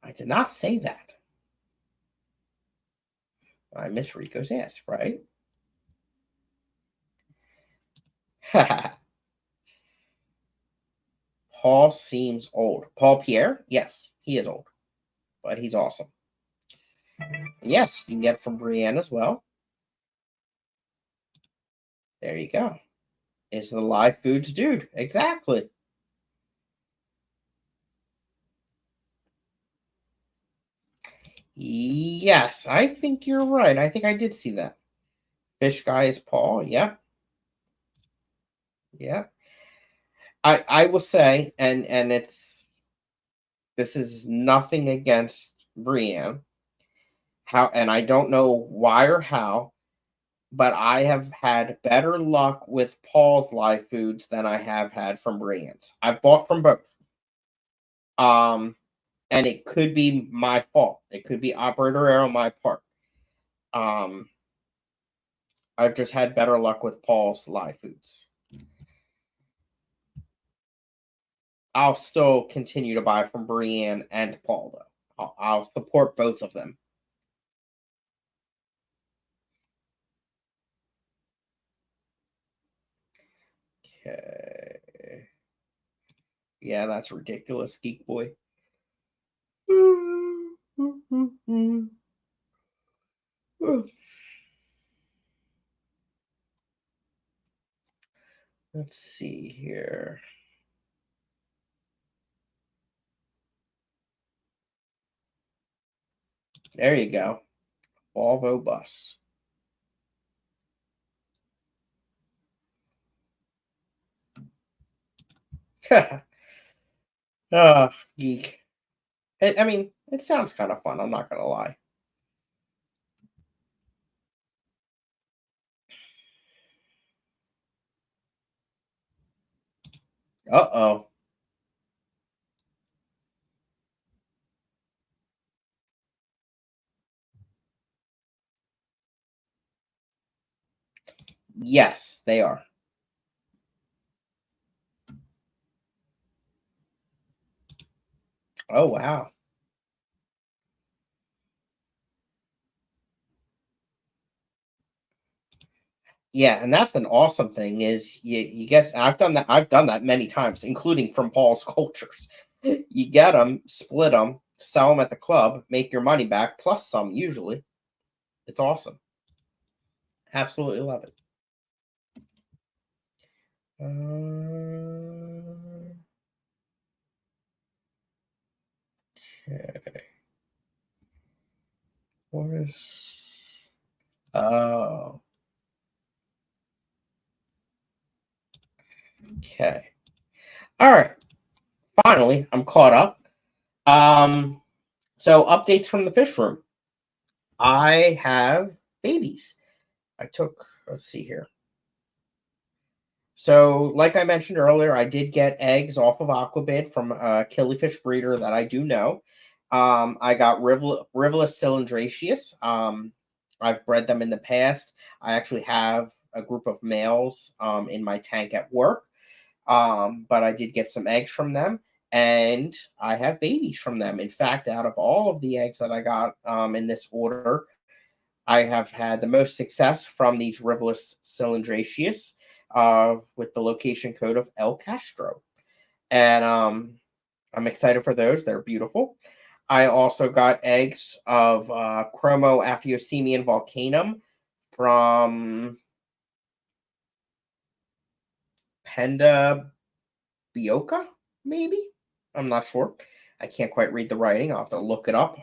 I did not say that. I miss Rico's ass, right? Paul seems old. Paul Pierre? Yes, he is old, but he's awesome. Yes, you can get it from Brienne as well. There you go. Is the live foods dude. Exactly. Yes, I think you're right. I think I did see that. Fish guy is Paul. Yep. Yep. I will say, and this is nothing against Brienne. How and I don't know why or how, but I have had better luck with Paul's live foods than I have had from Brienne's. I've bought from both. Um, and it could be my fault. It could be operator error on my part. Um, I've just had better luck with Paul's live foods. I'll still continue to buy from Brienne and Paul though. I'll support both of them. Okay. Yeah, that's ridiculous, Geek Boy. Let's see here. There you go. Volvo bus. Ah, geek. I mean, it sounds kind of fun. I'm not gonna lie. Uh-oh. Yes, they are. Oh, wow. Yeah, and that's an awesome thing is you get I've done that many times, including from Paul's Cultures. You get them, split them, sell them at the club, make your money back plus some usually. It's awesome. Absolutely love it. Okay. What is Oh, okay. All right. Finally, I'm caught up. Um, so updates from the fish room. I have babies. I took, let's see here. So, like I mentioned earlier, I did get eggs off of Aquabid from a killifish breeder that I do know. I got Rivulus cylindraceus. I've bred them in the past. I actually have a group of males in my tank at work. But I did get some eggs from them, and I have babies from them. In fact, out of all of the eggs that I got in this order, I have had the most success from these Rivulus cylindraceus with the location code of El Castro. And I'm excited for those. They're beautiful. I also got eggs of Chromo Aphyosemian volcanum from Penda Bioka, maybe? I'm not sure. I can't quite read the writing. I'll have to look it up.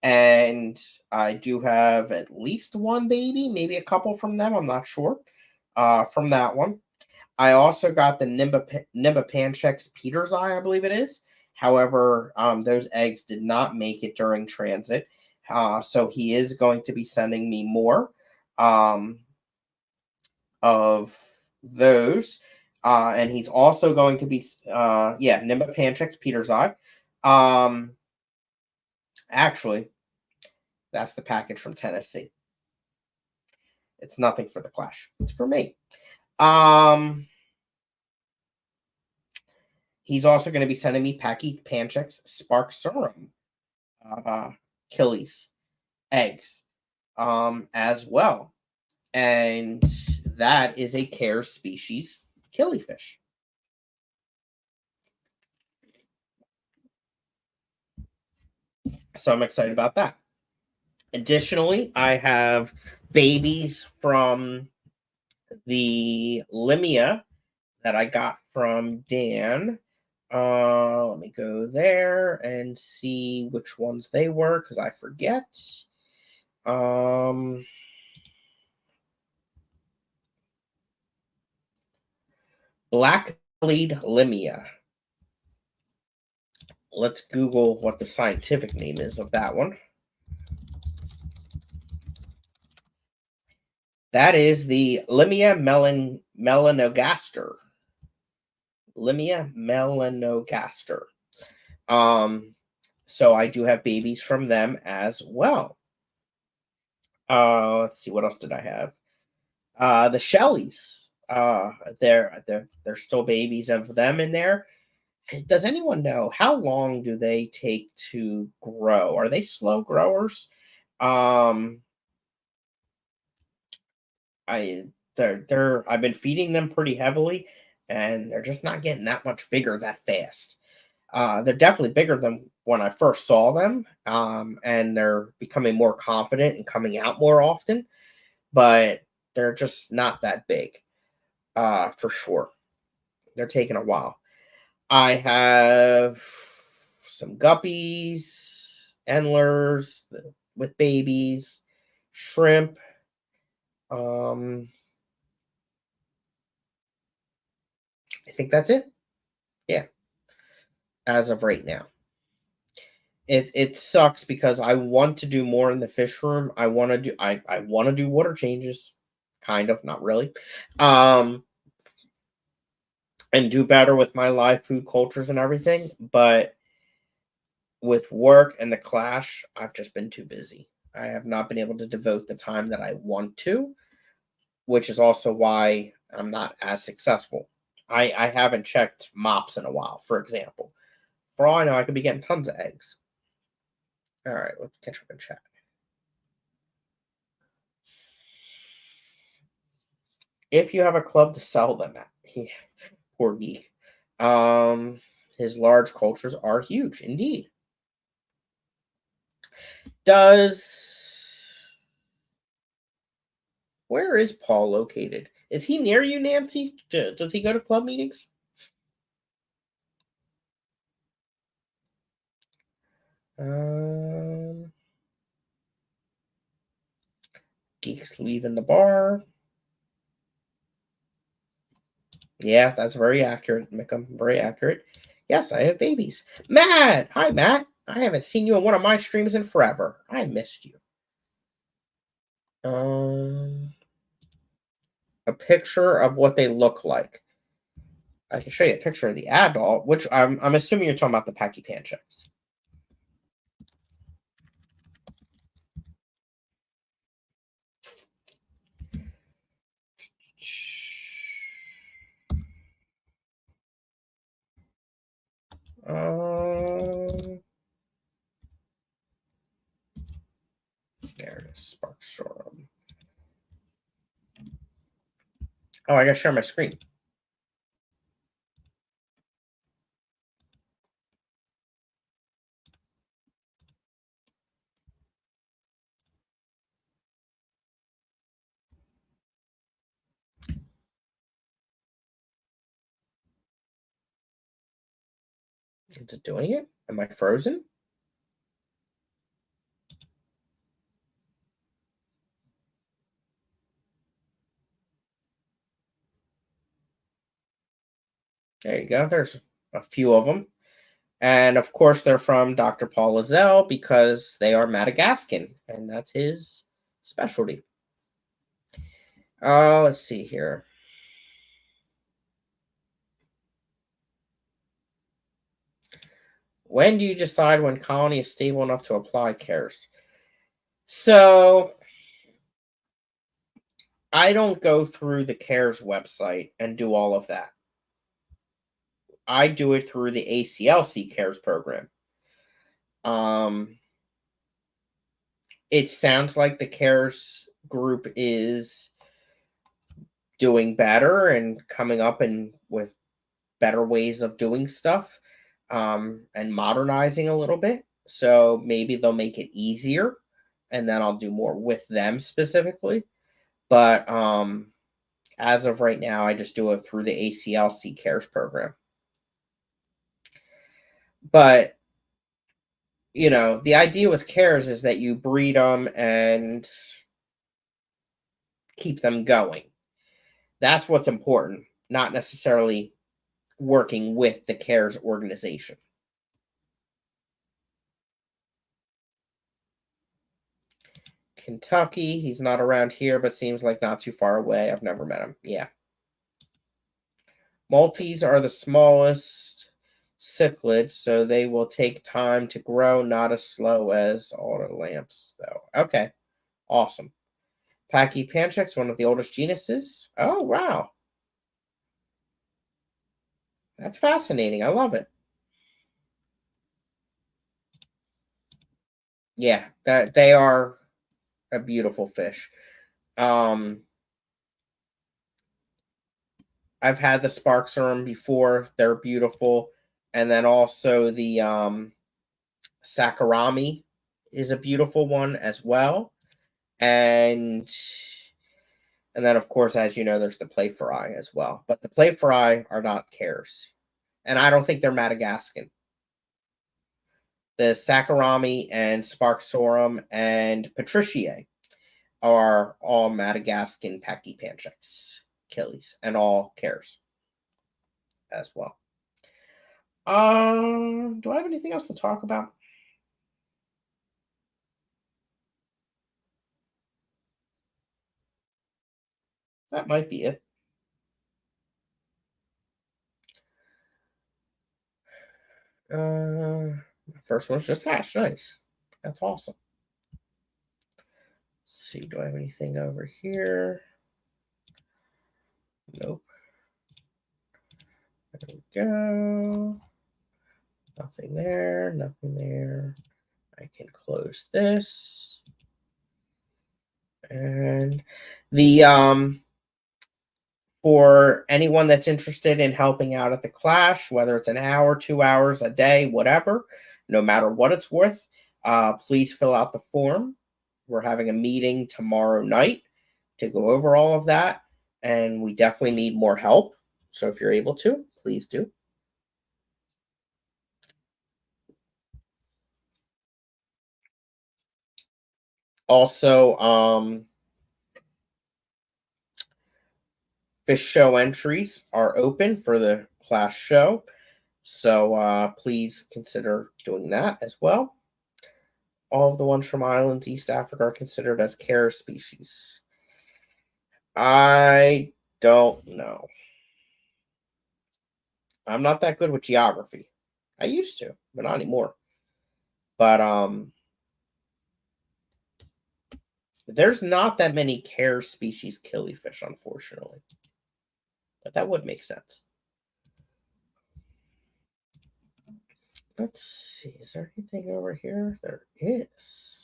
And I do have at least one baby, maybe a couple from them. I'm not sure. From that one. I also got the Nimba Panchex Peter's Eye, I believe it is. However, those eggs did not make it during transit. So he is going to be sending me more of those. And he's also going to be, Nimba Panchex Peter's Eye. Um, Actually, that's the package from Tennessee. It's nothing for the Clash. It's for me. Um, he's also going to be sending me Packy Panchex Spark Serum, uh, Killies, eggs, as well. And that is a Care species killifish. So I'm excited about that. Additionally, I have babies from the Limia that I got from Dan. Let me go there and see which ones they were because I forget. Black bellied Limia. Let's Google what the scientific name is of that one. That is the Limia melanogaster. Limia melanogaster. So I do have babies from them as well. Let's see, what else did I have? The Shelleys. They're still babies of them in there. Does anyone know how long do they take to grow? Are they slow growers? Um, I they're I've been feeding them pretty heavily, and they're just not getting that much bigger that fast. They're definitely bigger than when I first saw them, and they're becoming more confident and coming out more often, but they're just not that big, for sure. They're taking a while. I have some guppies, endlers with babies, shrimp. Um, I think that's it. Yeah, as of right now. It sucks because I want to do more in the fish room. I want to do water changes, kind of, not really. Um, and do better with my live food cultures and everything. But with work and the clash, I've just been too busy. I have not been able to devote the time that I want to, which is also why I'm not as successful. I haven't checked mops in a while, for example. For all I know, I could be getting tons of eggs. All right, let's catch up and chat. If you have a club to sell them at, poor geek. Um, his large cultures are huge, indeed. Does Where is Paul located? Is he near you, Nancy? Does he go to club meetings? Um, Geeks leaving the bar. Yeah, that's very accurate, Mickham. Very accurate. Yes, I have babies. Matt! Hi, Matt. I haven't seen you in one of my streams in forever. I missed you. A picture of what they look like. I can show you a picture of the adult, which I'm assuming you're talking about the Packy Panchecks. There it is. Spark Storm. Oh, I gotta share my screen. Is it doing it? Am I frozen? There you go. There's a few of them. And of course, they're from Dr. Paul Lazelle because they are Madagascan, and that's his specialty. Let's see here. When do you decide when colony is stable enough to apply cares? So I don't go through the CARES website and do all of that. I do it through the ACLC CARES program. It sounds like the CARES group is doing better and coming up and with better ways of doing stuff, and modernizing a little bit. So maybe they'll make it easier, and then I'll do more with them specifically. But as of right now, I just do it through the ACLC CARES program. But the idea with CARES is that you breed them and keep them going. That's what's important, not necessarily working with the CARES organization. Kentucky, he's not around here, but seems like not too far away. I've never met him. Yeah. Maltese are the smallest cichlids, so they will take time to grow, not as slow as alder lamps, though. Okay. Awesome. Packy Panchecks, one of the oldest genuses. Oh, wow. That's fascinating. I love it. Yeah, that they are a beautiful fish. I've had the spark serum before. They're beautiful. And then also the Sakurami is a beautiful one as well. And then of course, as you know, there's the play fry as well. But the play fry are not cares. And I don't think they're Madagascan. The Sakurami and Spark Sorum and Patriciae are all Madagascan Packy Panchecks, Achilles, and all cares as well. Do I have anything else to talk about? That might be it. First one's just hash. Nice. That's awesome. Let's see, do I have anything over here? Nope. There we go. Nothing there, nothing there. I can close this. And the for anyone that's interested in helping out at the Clash, whether it's an hour, 2 hours, a day, whatever, no matter what it's worth, please fill out the form. We're having a meeting tomorrow night to go over all of that, and we definitely need more help. So if you're able to, please do. Also, Fish show entries are open for the Clash show. So please consider doing that as well. All of the ones from islands East Africa are considered as care species. I don't know. I'm not that good with geography. I used to, but not anymore. But there's not that many care species killifish, unfortunately. But that would make sense. Let's see. Is there anything over here? There is.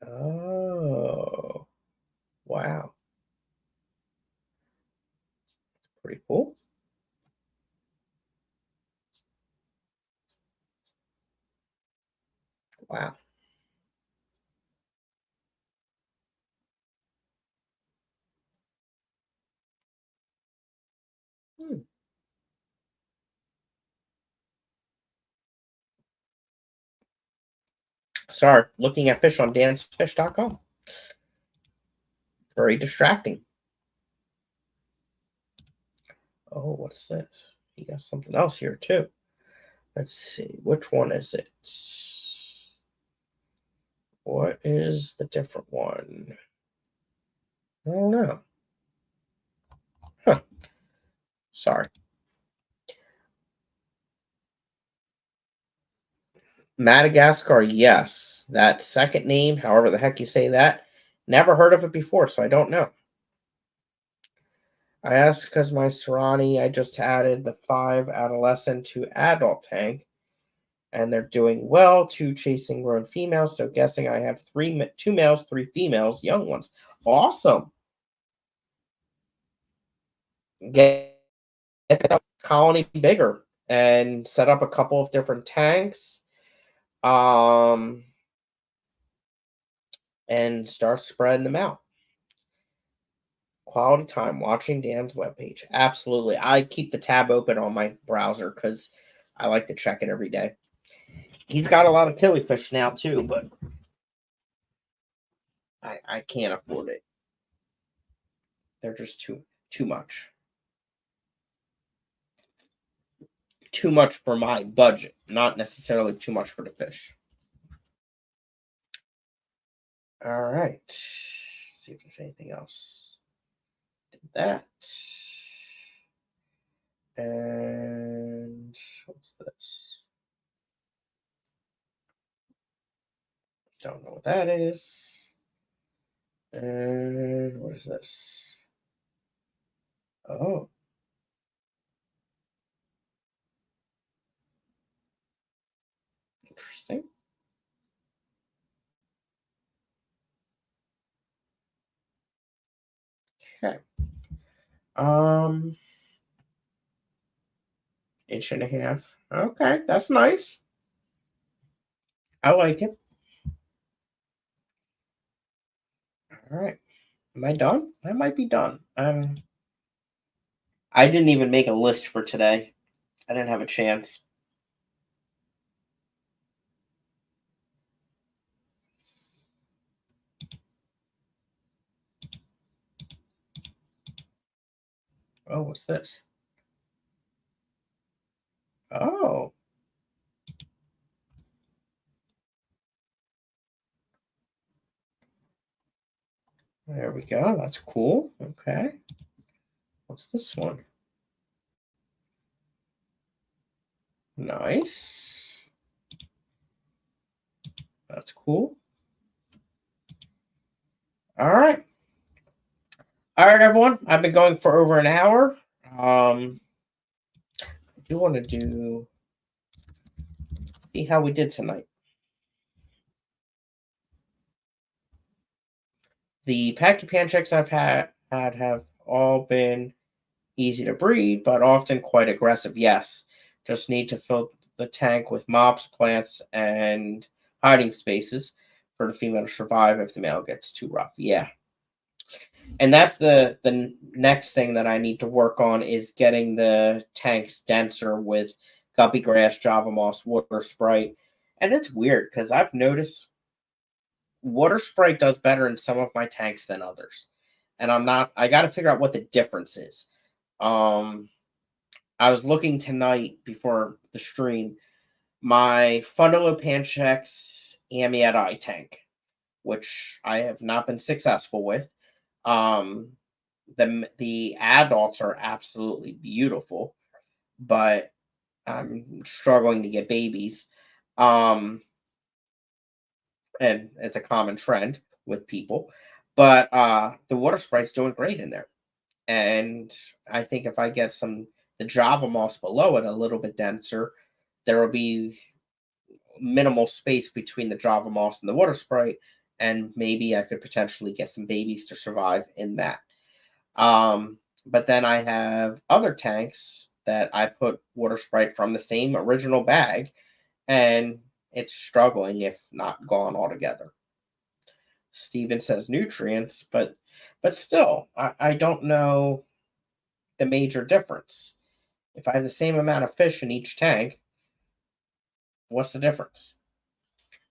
Oh, wow. Pretty cool. Wow. Hmm. Sorry, looking at fish on dansfish.com. Very distracting. Oh, what's this? You got something else here too. Let's see. Which one is it? What is the different one? I don't know. Huh. Sorry. Madagascar, yes. That second name, however the heck you say that, never heard of it before, so I don't know. I asked because my Serrani, I just added the 5 adolescent to adult tank, and they're doing well, 2 chasing grown females, so guessing I have 2 males, 3 females, young ones. Awesome. Get the colony bigger and set up a couple of different tanks. And start spreading them out. Quality time watching Dan's webpage. Absolutely. I keep the tab open on my browser because I like to check it every day. He's got a lot of killifish now too, but I can't afford it. They're just too much. Too much for my budget, not necessarily too much for the fish. All right. Let's see if there's anything else. Did that. And what's this? Don't know what that is. And what is this? Oh. Interesting. Okay. Inch and a half. Okay, that's nice. I like it. All right. Am I done? I might be done. I didn't even make a list for today. I didn't have a chance. Oh, what's this? Oh. There we go. That's cool. Okay. What's this one? Nice. That's cool. All right. All right, everyone. I've been going for over an hour. I do want to see how we did tonight. The Packy Pan chicks I've had have all been easy to breed, but often quite aggressive. Yes, just need to fill the tank with mops, plants, and hiding spaces for the female to survive if the male gets too rough. Yeah, and that's the next thing that I need to work on is getting the tanks denser with guppy grass, Java moss, water sprite. And it's weird because I've noticed water sprite does better in some of my tanks than others, and I got to figure out what the difference is. Um, I was looking tonight before the stream. My Fundalo Panchex Amiet eye tank, which I have not been successful with. Um, the adults are absolutely beautiful, but I'm struggling to get babies. Um, and it's a common trend with people. But the water sprite's doing great in there. And I think if I get the Java moss below it a little bit denser, there will be minimal space between the Java moss and the water sprite, and maybe I could potentially get some babies to survive in that. But then I have other tanks that I put water sprite from the same original bag, and it's struggling, if not gone altogether. Steven says nutrients, but still, I don't know the major difference. If I have the same amount of fish in each tank, what's the difference?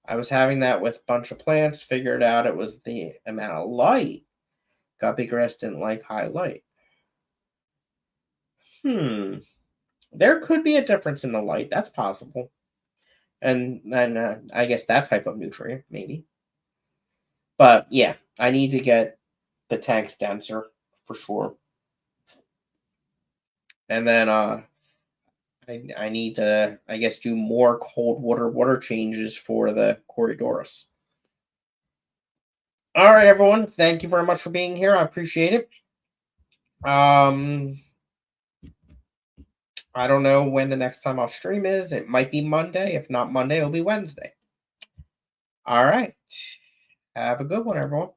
I was having that with a bunch of plants, figured out it was the amount of light. Guppy grass didn't like high light. There could be a difference in the light. That's possible. And then I guess that type of nutrient, maybe. But yeah, I need to get the tanks denser for sure. And then I need to, I guess, do more cold water changes for the Corydorus. All right, everyone. Thank you very much for being here. I appreciate it. I don't know when the next time I'll stream is. It might be Monday. If not Monday, it'll be Wednesday. All right. Have a good one, everyone.